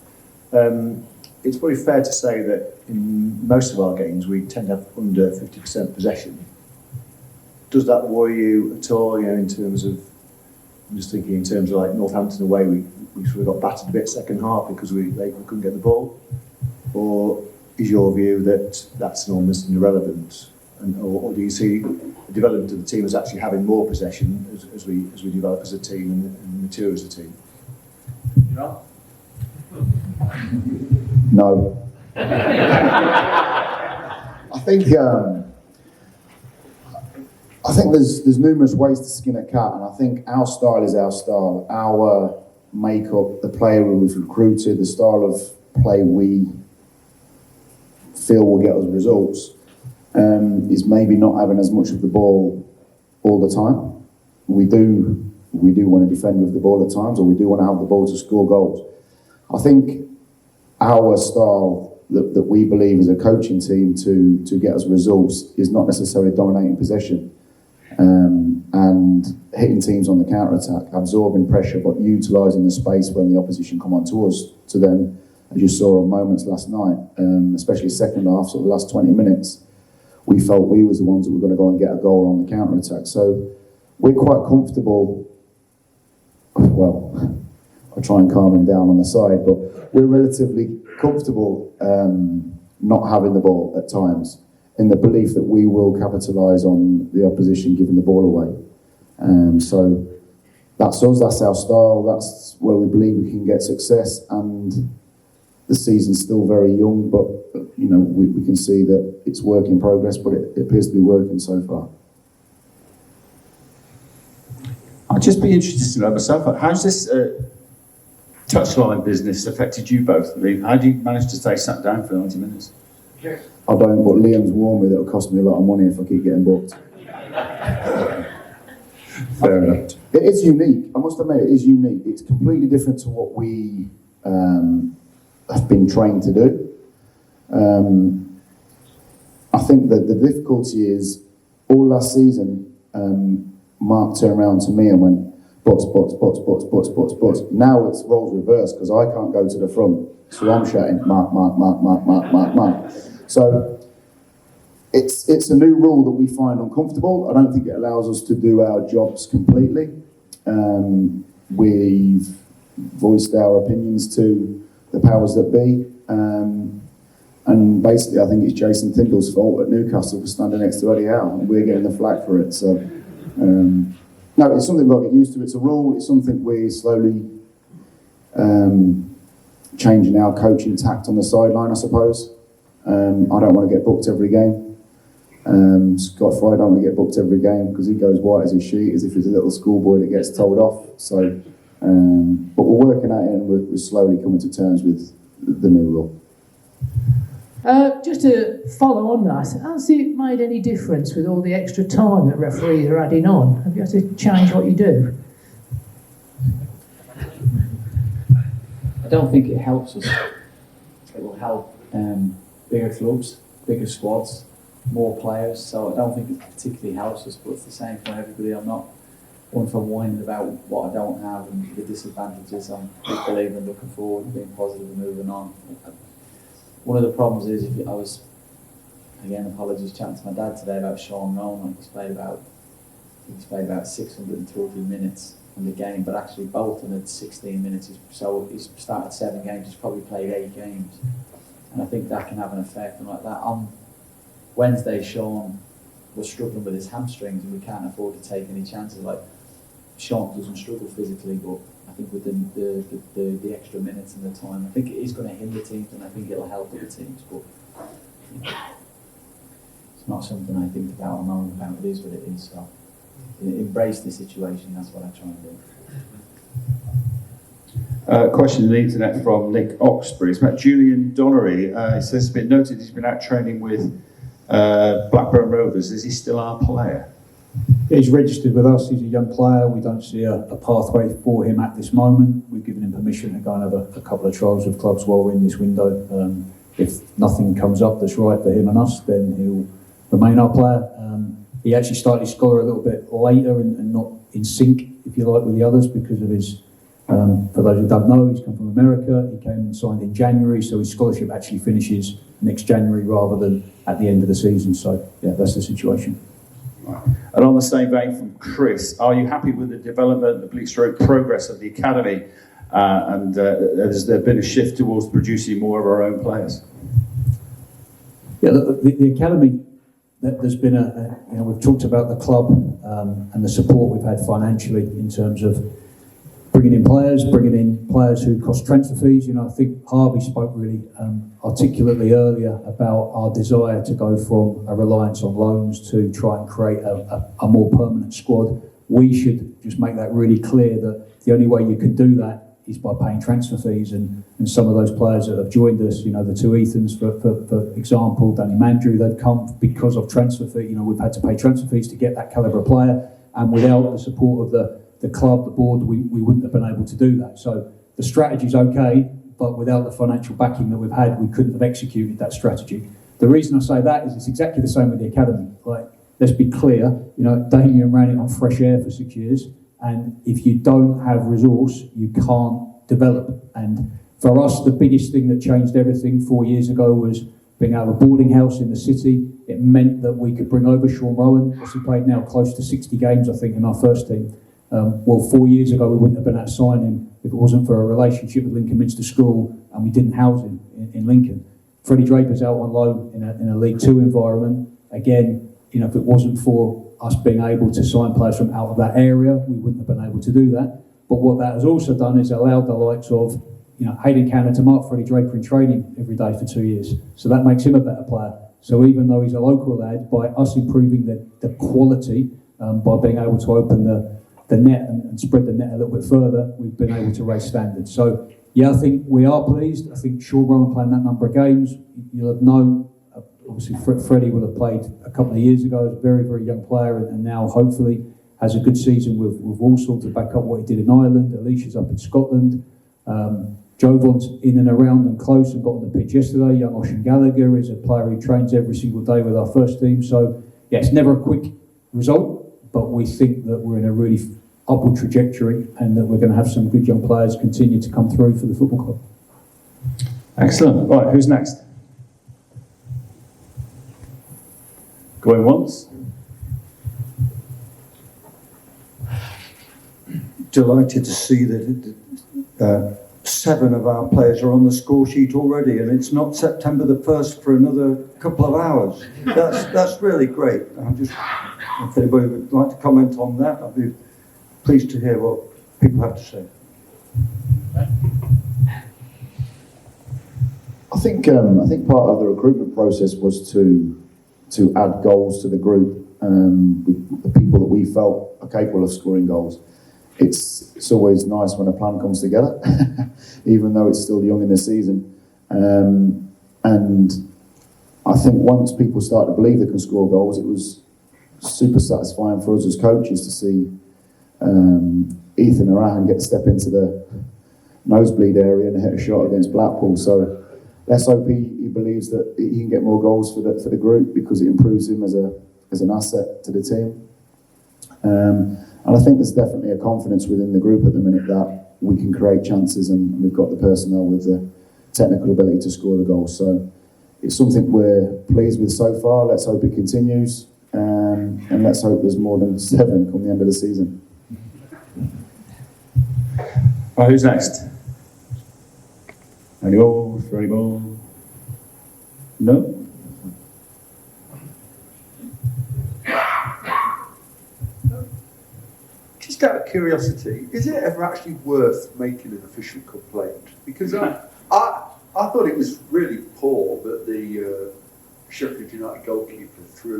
It's probably fair to say that in most of our games we tend to have under 50% possession. Does that worry you at all? You know, in terms of, I'm just thinking in terms of like Northampton away, we sort of got battered a bit second half because we couldn't get the ball, or is your view that that's almost irrelevant, or do you see the development of the team as actually having more possession as we develop as a team and mature as a team? No. I think there's numerous ways to skin a cat, and I think our style is our style. Our makeup, the player who was recruited, the style of play we feel will get us results, is maybe not having as much of the ball all the time. We do want to defend with the ball at times, or we do want to have the ball to score goals. I think our style that we believe as a coaching team to get us results is not necessarily dominating possession and hitting teams on the counter-attack, absorbing pressure but utilising the space when the opposition come on to us to then, as you saw on moments last night, especially second half, sort of the last 20 minutes, we felt we was the ones that were going to go and get a goal on the counter-attack. So we're quite comfortable well, I try and calm him down on the side, but we're relatively comfortable not having the ball at times, in the belief that we will capitalise on the opposition giving the ball away. So that's us, that's our style, that's where we believe we can get success, and the season's still very young, but you know, we can see that it's work in progress, but it appears to be working so far. I'd just be interested to know myself, how's this touchline business affected you both? I mean, how do you manage to stay sat down for 90 minutes? I don't, but Liam's warned me that it'll cost me a lot of money if I keep getting booked. Fair enough. It is unique, I must admit, it is unique. It's completely different to what we have been trained to do. I think that the difficulty is, all last season, Mark turned around to me and went, bots. Now it's roles reversed, because I can't go to the front, so I'm shouting, Mark. So it's a new rule that we find uncomfortable. I don't think it allows us to do our jobs completely. We've voiced our opinions to the powers that be, and basically I think it's Jason Tyndall's fault at Newcastle for standing next to Eddie Howe, and we're getting the flag for it. So no, it's something we'll get used to. It's a rule. It's something we're slowly changing our coaching tact on the sideline, I suppose. I don't want to get booked every game. Scott Fry don't want to get booked every game, because he goes white as a sheet, as if he's a little schoolboy that gets told off. So, but we're working at it, and we're slowly coming to terms with the new rule. Just to follow on that, has it made any difference with all the extra time that referees are adding on? Have you had to change what you do? I don't think it helps us. It will help bigger clubs, bigger squads, more players, so I don't think it particularly helps us, but it's the same for everybody. I'm not one for whining about what I don't have and the disadvantages. I'm a big believer in looking forward and being positive and moving on. One of the problems is, I was, again, apologies, chatting to my dad today about Sean Rowan. He's played about 630 minutes in the game, but actually Bolton had 16 minutes, so he's started 7 games, he's probably played 8 games. And I think that can have an effect. And like that, on Wednesday, Sean was struggling with his hamstrings, and we can't afford to take any chances. Like, Sean doesn't struggle physically, but I think with the extra minutes and the time, I think it is going to hinder teams, and I think it'll help other teams. But it's not something I think about or moan about. It is what it is. So embrace the situation. That's what I try and do. Question on the internet from Nick Oxbury. It's about Julian Donnery. He says it's been noted he's been out training with Blackburn Rovers. Is he still our player? He's registered with us. He's a young player. We don't see a pathway for him at this moment. We've given him permission to go and have a couple of trials with clubs while we're in this window. If nothing comes up that's right for him and us, then he'll remain our player. He actually started his scholar a little bit later and not in sync, if you like, with the others, because of his, for those who don't know, he's come from America. He came and signed in January, so his scholarship actually finishes next January rather than at the end of the season. So, yeah, that's the situation. And on the same vein from Chris, are you happy with the development, the bleak-stroke progress of the academy? And has there been a shift towards producing more of our own players? Yeah, the academy, there's been we've talked about the club and the support we've had financially in terms of bringing in players who cost transfer fees. I think Harvey spoke really articulately earlier about our desire to go from a reliance on loans to try and create a more permanent squad. We should just make that really clear, that the only way you can do that is by paying transfer fees, and some of those players that have joined us, the two Ethans, for example, Danny Mandrew, they've come because of transfer fee. We've had to pay transfer fees to get that calibre of player, and without the support of the club, the board, we wouldn't have been able to do that. So the strategy's okay, but without the financial backing that we've had, we couldn't have executed that strategy. The reason I say that is it's exactly the same with the academy. Like, let's be clear, Damien ran it on fresh air for 6 years, and if you don't have resource, you can't develop. And for us, the biggest thing that changed everything 4 years ago was being out of a boarding house in the city. It meant that we could bring over Sean Rowan, as he played now close to 60 games, I think, in our first team. Well, 4 years ago we wouldn't have been able to sign him if it wasn't for a relationship with Lincoln Minster School and we didn't house him in Lincoln. Freddie Draper's out on loan in a League Two environment. Again, you know, if it wasn't for us being able to sign players from out of that area, we wouldn't have been able to do that. But what that has also done is allowed the likes of, you know, Hayden Cannon to mark Freddie Draper in training every day for 2 years. So that makes him a better player. So even though he's a local lad, by us improving the quality, by being able to open the net and spread the net a little bit further, we've been able to raise standards. So yeah, I think we are pleased. I think Sean Rowan playing that number of games, you'll have known, obviously Freddie will have played a couple of years ago as a very, very young player and now hopefully has a good season with Walsall to back up what he did in Ireland. Alicia's up in Scotland. Jovan's in and around and close and got on the pitch yesterday. Young Ocean Gallagher is a player who trains every single day with our first team. So yeah, it's never a quick result, but we think that we're in a really upward trajectory and that we're going to have some good young players continue to come through for the football club. Excellent. Right, who's next? Going once? Delighted to see that 7 of our players are on the score sheet already, and it's not September the 1st for another couple of hours. That's really great. If anybody would like to comment on that, I'd be pleased to hear what people have to say. I think part of the recruitment process was to add goals to the group with the people that we felt are capable of scoring goals. It's always nice when a plan comes together, even though it's still young in the season. And I think once people start to believe they can score goals, it was super satisfying for us as coaches to see Ethan Arahan get to step into the nosebleed area and hit a shot against Blackpool. So let's hope he believes that he can get more goals for the group because it improves him as an asset to the team. And I think there's definitely a confidence within the group at the minute that we can create chances and we've got the personnel with the technical ability to score the goals. So it's something we're pleased with so far. Let's hope it continues and let's hope there's more than 7 come the end of the season. Right, who's next? Any more? For any more? No? Just out of curiosity, is it ever actually worth making an official complaint? Because I thought it was really poor that the Sheffield United goalkeeper threw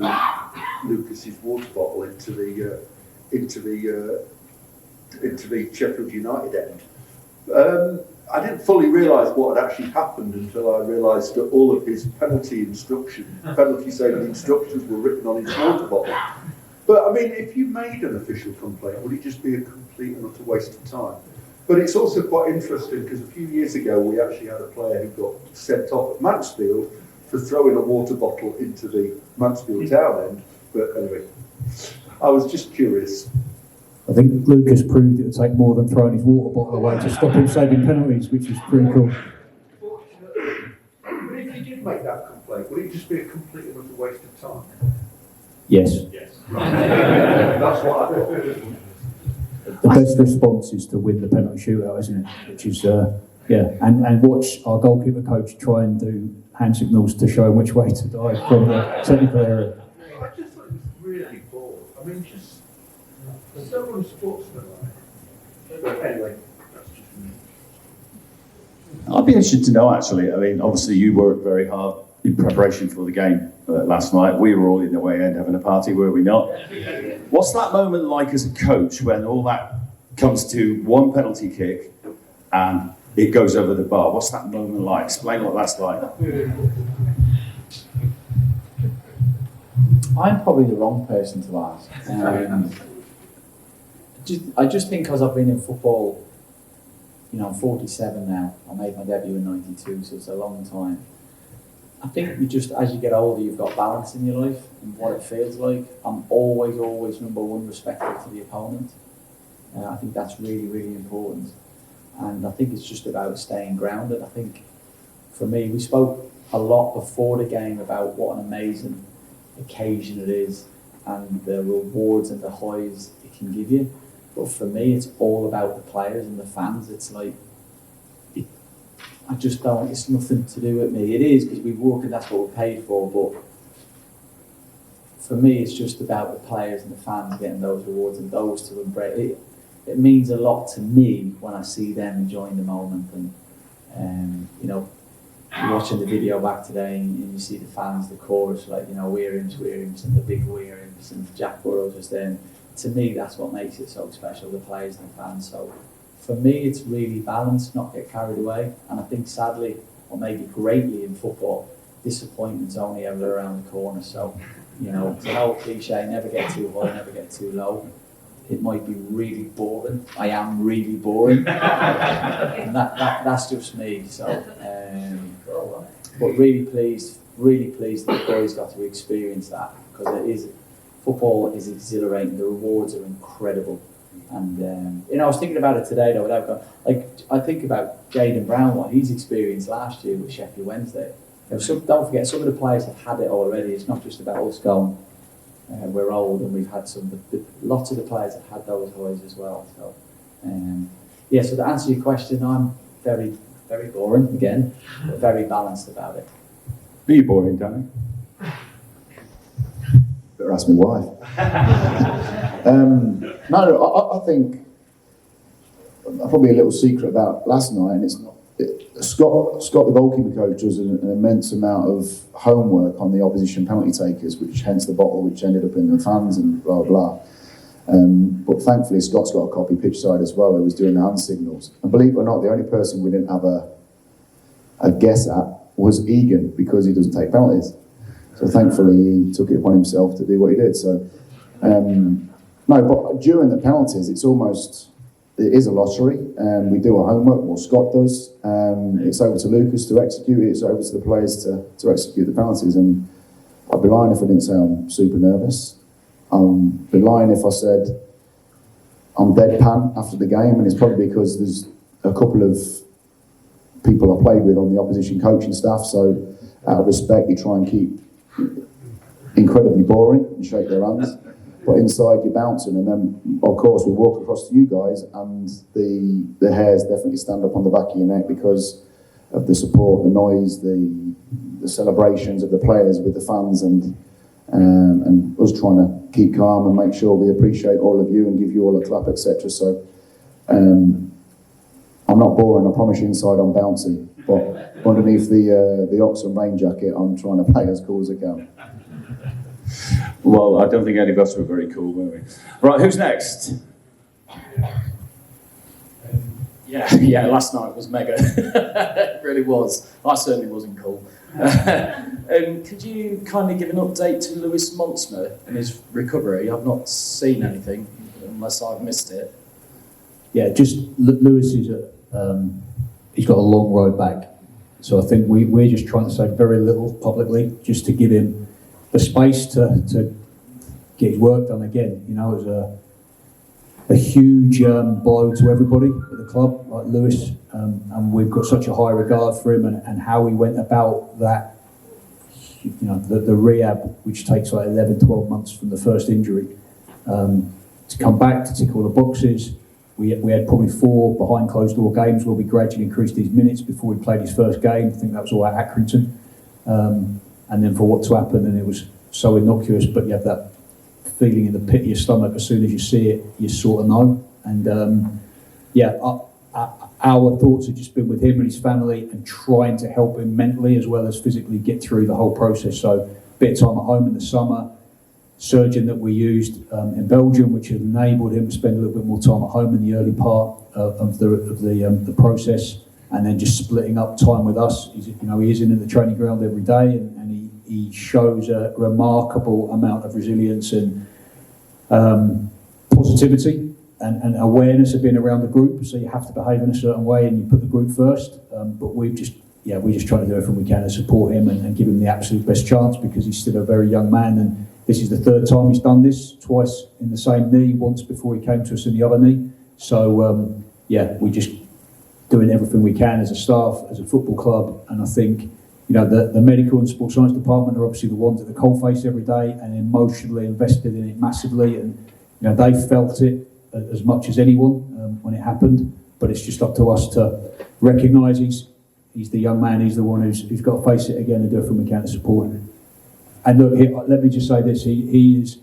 Lucas's water bottle into the Sheffield United end. I didn't fully realise what had actually happened until I realised that all of his penalty saving instructions were written on his water bottle. But I mean, if you made an official complaint, would it just be a complete and utter waste of time? But it's also quite interesting because a few years ago we actually had a player who got sent off at Mansfield for throwing a water bottle into the Mansfield town end. But anyway, I was just curious. I think Lucas proved it would take more than throwing his water bottle away to stop him saving penalties, which is pretty cool. But if you did make that complaint, would it just be a complete and utter waste of time? Yes. That's what I thought. The best response is to win the penalty shootout, isn't it? Which is, and watch our goalkeeper coach try and do hand signals to show him which way to dive from the technical area. I just thought it was really poor. I mean, just so unsportsmanlike. But anyway, that's just me. I'd be interested to know, actually. I mean, obviously you worked very hard in preparation for the game last night. We were all in the way end having a party, were we not? What's that moment like as a coach when all that comes to one penalty kick and it goes over the bar? What's that moment like? Explain what that's like. I'm probably the wrong person to ask. I just think because I've been in football, you know, I'm 47 now. I made my debut in 92, so it's a long time. I think you just, as you get older, you've got balance in your life and what it feels like. I'm always number one respectful to the opponent. I think that's really, really important. And I think it's just about staying grounded. I think for me, we spoke a lot before the game about what an amazing occasion it is and the rewards and the highs it can give you. But for me, it's all about the players and the fans. It's like, I just don't, it's nothing to do with me. It is, because we work and that's what we're paid for, but for me, it's just about the players and the fans getting those rewards and those to embrace it. It means a lot to me when I see them enjoying the moment, and you know, you're watching the video back today and you see the fans, the chorus, like, you know, we're Imps, and the big we're Imps, and Jack Burrows was there. And to me, that's what makes it so special, the players and the fans. So for me, it's really balanced, not get carried away. And I think sadly, or maybe greatly in football, disappointment's only ever around the corner. So, you know, it's an old cliche, never get too high, never get too low. It might be really boring. I am really boring. And that's just me. So, but really pleased that the boys got to experience that, because football is exhilarating. The rewards are incredible. And you know, I was thinking about it today though, without going, like, I think about Jayden Brown, what he's experienced last year with Sheffield Wednesday. You know, don't forget, some of the players have had it already. It's not just about us going, we're old and we've had lots of the players have had those highs as well. So, yeah, so to answer your question, I'm very, very boring again, but very balanced about it. Are you boring, Danny? Better ask my wife. No, I think probably a little secret about last night, and it's not. Scott, the goalkeeper coach, does an immense amount of homework on the opposition penalty takers, which hence the bottle, which ended up in the fans and blah blah. But thankfully, Scott's got a copy pitch side as well, who was doing the hand signals. And believe it or not, the only person we didn't have a guess at was Egan, because he doesn't take penalties. So thankfully, he took it upon himself to do what he did. So no, but during the penalties, it is a lottery. We do our homework, what Scott does. It's over to Lucas to execute it. It's over to the players to execute the penalties. And I'd be lying if I didn't say I'm super nervous. I'd be lying if I said I'm deadpan after the game, and it's probably because there's a couple of people I played with on the opposition coaching staff, so out of respect you try and keep incredibly boring and shake their hands. But inside you're bouncing, and then of course we walk across to you guys and the hairs definitely stand up on the back of your neck because of the support, the noise, the celebrations of the players with the fans, and us trying to keep calm and make sure we appreciate all of you and give you all a clap, etc. So I'm not boring, I promise you. Inside I'm bouncing, but underneath the Oxford rain jacket I'm trying to play as cool as I can. Well, I don't think any of us were very cool, were we? Right, who's next? Yeah, last night was mega. It really was. I certainly wasn't cool. Could you kindly give an update to Lewis Montsma and his recovery? I've not seen anything, unless I've missed it. Yeah, just Lewis is he's got a long road back. So I think we're just trying to say very little publicly, just to give him the space to get his work done again. You know, it was a huge blow to everybody at the club, like Lewis, and we've got such a high regard for him and how he went about that. You know, the rehab, which takes like 11, 12 months from the first injury, to come back, to tick all the boxes. We had probably 4 behind closed door games where we gradually increased his minutes before he played his first game. I think that was all at Accrington. And then for what to happen, and it was so innocuous, but you have that feeling in the pit of your stomach as soon as you see it, you sort of know. And our thoughts have just been with him and his family and trying to help him mentally as well as physically get through the whole process. So a bit of time at home in the summer, surgeon that we used in Belgium, which enabled him to spend a little bit more time at home in the early part of the process, and then just splitting up time with us. He is in the training ground every day, and he shows a remarkable amount of resilience and positivity and awareness of being around the group. So you have to behave in a certain way, and you put the group first. But we're just trying to do everything we can to support him and give him the absolute best chance, because he's still a very young man, and this is the 3rd time he's done this, twice in the same knee, once before he came to us in the other knee. So we're just doing everything we can as a staff, as a football club, and I think the medical and sports science department are obviously the ones at the coalface every day and emotionally invested in it massively, and they felt it. as much as anyone when it happened, but it's just up to us to recognise he's the young man, he's the one who's got to face it again and do it from a counter support. And look, let me just say this, he is,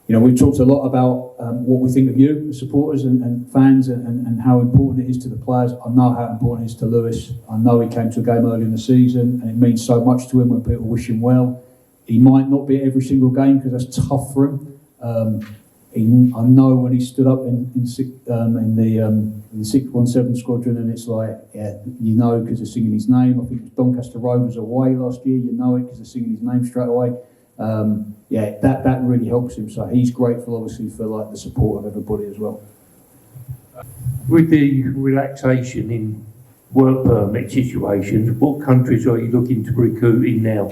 we've talked a lot about what we think of you, the supporters and fans, and how important it is to the players. I know how important it is to Lewis. I know he came to a game early in the season, and it means so much to him when people wish him well. He might not be at every single game because that's tough for him. I know when he stood up in the 617 squadron, and it's like, yeah, because they're singing his name. I think it was Doncaster Rovers away last year. Because they're singing his name straight away. That really helps him. So he's grateful, obviously, for the support of everybody as well. With the relaxation in work permit situations, what countries are you looking to recruit in now?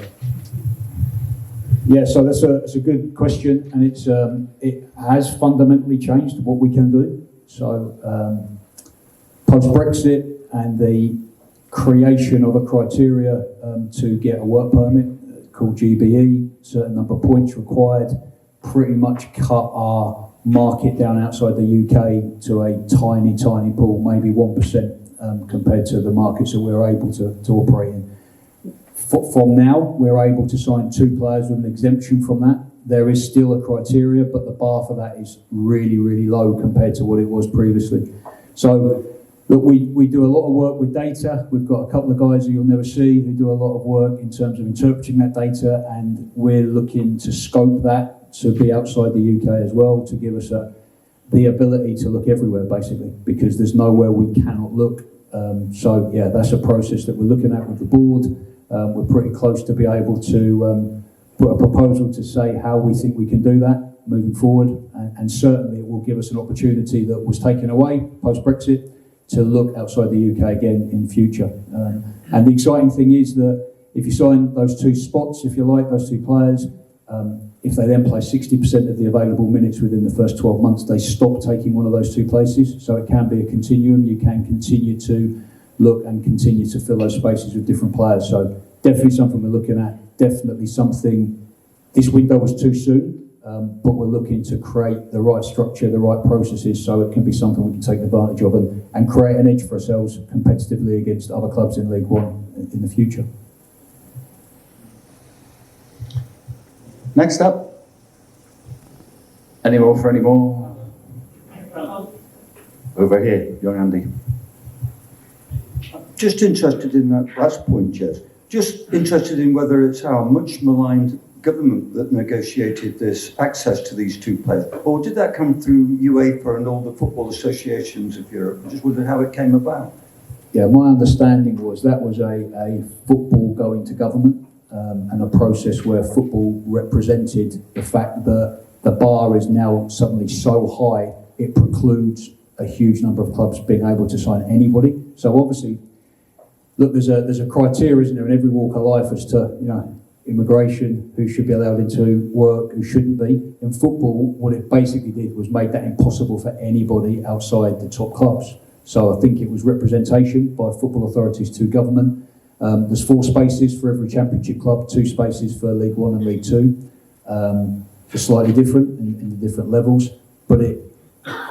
Yeah, so that's a good question, and it has fundamentally changed what we can do. So post-Brexit and the creation of a criteria to get a work permit called GBE, certain number of points required, pretty much cut our market down outside the UK to a tiny pool, maybe 1% compared to the markets that we're able to operate in. From now, we're able to sign 2 players with an exemption from that. There is still a criteria, but the bar for that is really, really low compared to what it was previously. So, look, we do a lot of work with data. We've got a couple of guys who you'll never see who do a lot of work in terms of interpreting that data, and we're looking to scope that to be outside the UK as well, to give us the ability to look everywhere, basically, because there's nowhere we cannot look. That's a process that we're looking at with the board. We're pretty close to be able to put a proposal to say how we think we can do that moving forward, and certainly it will give us an opportunity that was taken away post-Brexit to look outside the UK again in future. And the exciting thing is that if you sign those 2 spots, if you like, those 2 players, if they then play 60% of the available minutes within the first 12 months, they stop taking one of those 2 places. So it can be a continuum. You can continue to look and continue to fill those spaces with different players. So definitely something we're looking at. Definitely something, this window was too soon, but we're looking to create the right structure, the right processes, so it can be something we can take advantage of and create an edge for ourselves competitively against other clubs in League One in the future. Next up. Any more for any more? Over here, young Andy. Just interested in that last point, Jez. Just interested in whether it's our much maligned government that negotiated this access to these 2 players, or did that come through UEFA and all the football associations of Europe? I just wondered how it came about. Yeah, my understanding was that was a football going to government and a process where football represented the fact that the bar is now suddenly so high it precludes a huge number of clubs being able to sign anybody. So obviously, look, there's a criteria, isn't there, in every walk of life as to, immigration, who should be allowed into work, who shouldn't be. In football, what it basically did was made that impossible for anybody outside the top clubs. So I think it was representation by football authorities to government. There's 4 spaces for every championship club, 2 spaces for League One and League Two. They're slightly different in the different levels, but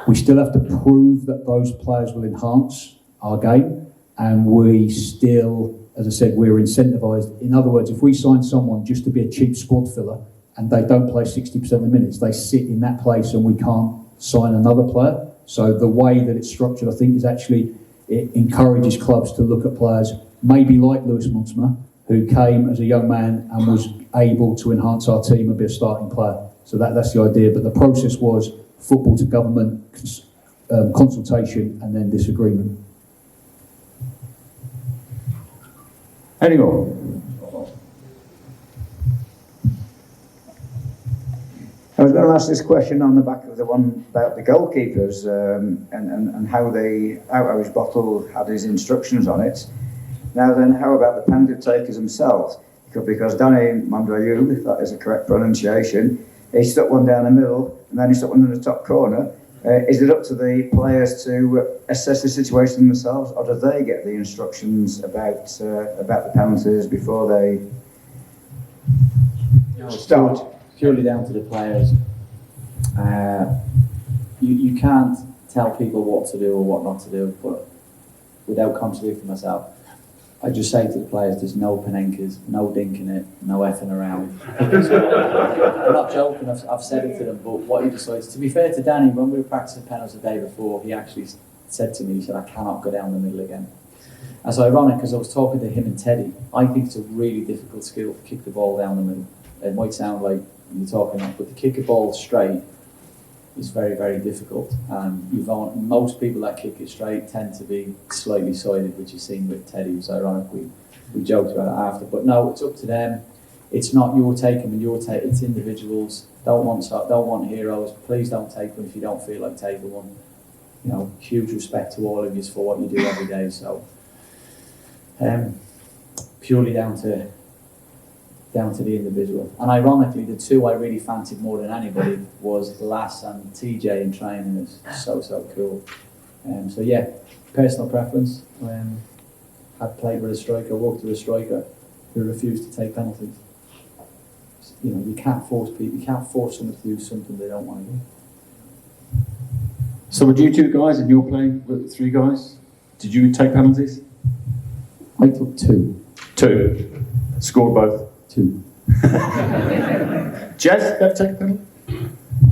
we still have to prove that those players will enhance our game, and we still, as I said, we're incentivised. In other words, if we sign someone just to be a cheap squad filler and they don't play 60% of the minutes, they sit in that place and we can't sign another player. So the way that it's structured, I think, is actually, it encourages clubs to look at players maybe like Lewis Montsma, who came as a young man and was able to enhance our team and be a starting player. So that's the idea. But the process was football to government, consultation, and then disagreement. Any more? I was going to ask this question on the back of the one about the goalkeepers and how Bottle had his instructions on it. Now then, how about the penalty takers themselves? Because Danny Mandrayu, if that is the correct pronunciation, he stuck one down the middle and then he stuck one in the top corner. Is it up to the players to assess the situation themselves, or do they get the instructions about the penalties before they start? Purely down to the players. you can't tell people what to do or what not to do, but without contradicting myself, I just say to the players, there's no panenkes, no dinking it, no effing around. I'm not joking, I've said it to them, but what he decides, to be fair to Danny, when we were practicing penalties the day before, he actually said to me, he said, I cannot go down the middle again. And it's ironic, because I was talking to him and Teddy, I think it's a really difficult skill to kick the ball down the middle. It might sound like you're talking like, but to kick a ball straight is very, very difficult. Most people that kick it straight tend to be slightly sided, which you've seen with Teddy. It was ironic, we joked about it after. But no, it's up to them. It's not your take them and your take, it's individuals. Don't want heroes. Please don't take one if you don't feel like taking one. You know, huge respect to all of you for what you do every day. So, purely down to the individual. And ironically, the two I really fancied more than anybody was Lass and TJ in training. It's so cool. So yeah, personal preference. Had played with a striker, worked with a striker who refused to take penalties. You know, you can't force people. You can't force someone to do something they don't want to do. So would you two guys, and you're playing with 3 guys, did you take penalties? I took 2. 2. Scored both? 2. Jez, ever take a penalty?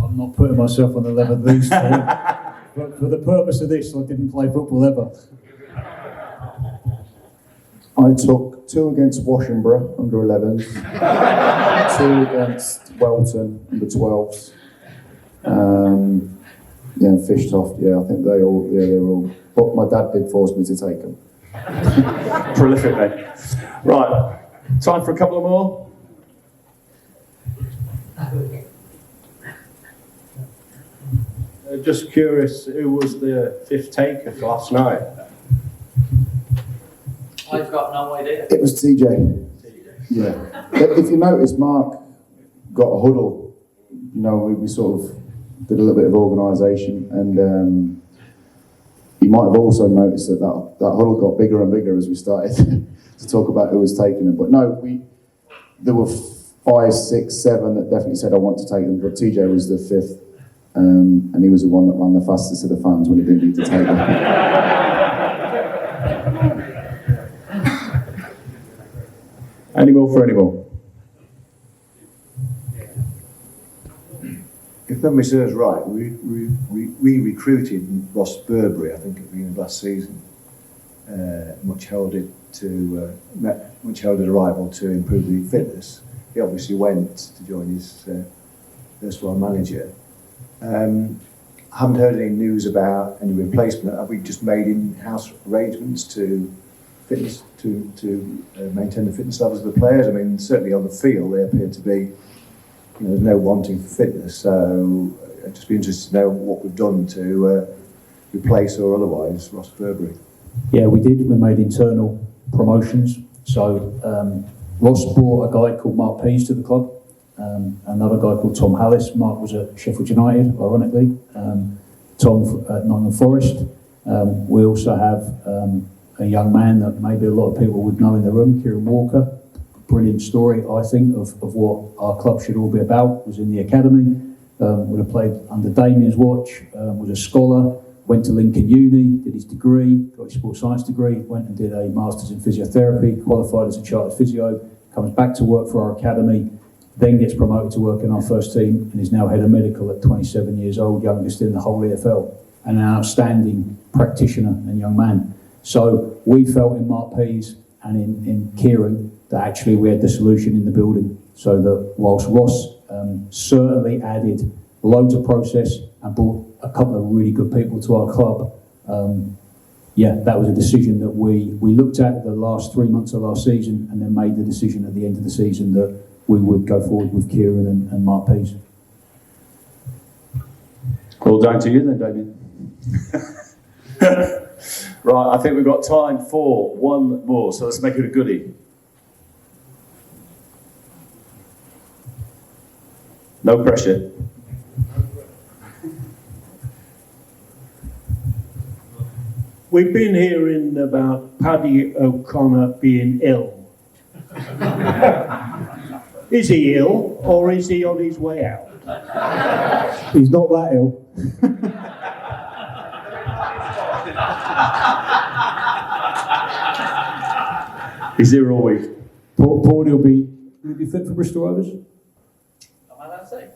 I'm not putting myself on the level of these 2, but for the purpose of this, I didn't play football ever. I took 2 against Washington under 11s, 2 against Welton under 12s. Yeah, Fishtoft. Yeah, I think they were all. But my dad did force me to take them. Prolific, mate. Right, time for a couple of more. Just curious, who was the 5th taker for last night? I've got no idea. It was TJ. Yeah. If you notice, Mark got a huddle. You know, we sort of did a little bit of organisation, and you might have also noticed that huddle got bigger and bigger as we started to talk about who was taking them. But no, there were 5, 6, 7 that definitely said I want to take them, but TJ was the 5th, and he was the one that ran the fastest to the fans when he didn't need to take them. Any more for any more? If memory serves right, we recruited Ross Burberry, I think at the beginning of last season, much heralded arrival to improve the fitness. He obviously went to join his erstwhile manager. Haven't heard any news about any replacement. Have we just made in-house arrangements to fitness to maintain the fitness levels of the players? I mean, certainly on the field they appear to be. You know, there's no wanting for fitness, so I'd just be interested to know what we've done to replace or otherwise Ross Burberry. Yeah, we did. We made internal promotions. So Ross brought a guy called Mark Pease to the club, another guy called Tom Hallis. Mark was at Sheffield United, ironically. Tom at Nottingham Forest. We also have a young man that maybe a lot of people would know in the room, Kieran Walker. Brilliant story, I think, of what our club should all be about. Was in the academy, would have played under Damien's watch, was a scholar, went to Lincoln Uni, did his degree, got his sports science degree, went and did a master's in physiotherapy, qualified as a chartered physio, comes back to work for our academy, then gets promoted to work in our first team and is now head of medical at 27 years old, youngest in the whole EFL, and an outstanding practitioner and young man. So we felt in Mark Pease and in Kieran that actually we had the solution in the building, so that whilst Ross certainly added loads of process and brought a couple of really good people to our club, that was a decision that we looked at the last 3 months of our season and then made the decision at the end of the season that we would go forward with Kieran and Mark Pease. Well, down to you then, Damien. Right, I think we've got time for one more, so let's make it a goodie. No pressure. We've been hearing about Paddy O'Connor being ill. Is he ill or is he on his way out? He's not that ill. He's here all week. Paulie will be fit for Bristol Rovers. Am I allowed to say?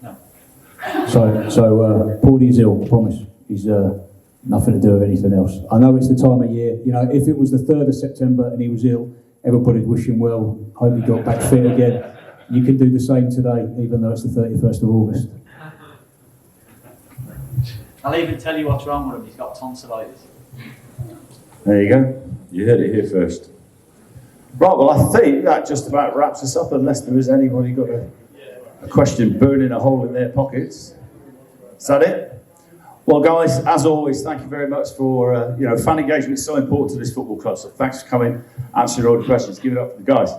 No. So Paudie's ill, I promise. He's nothing to do with anything else. I know it's the time of year. You know, if it was the 3rd of September and he was ill, everybody'd wish him well. Hope he got back fit again. You can do the same today, even though it's the 31st of August. I'll even tell you what's wrong with him. He's got tonsillitis. There you go. You heard it here first. Right, well, I think that just about wraps us up, unless there is anybody got a question burning a hole in their pockets. Is that it? Well, guys, as always, thank you very much for, fan engagement is so important to this football club, so thanks for coming, answering all the questions. Give it up for the guys.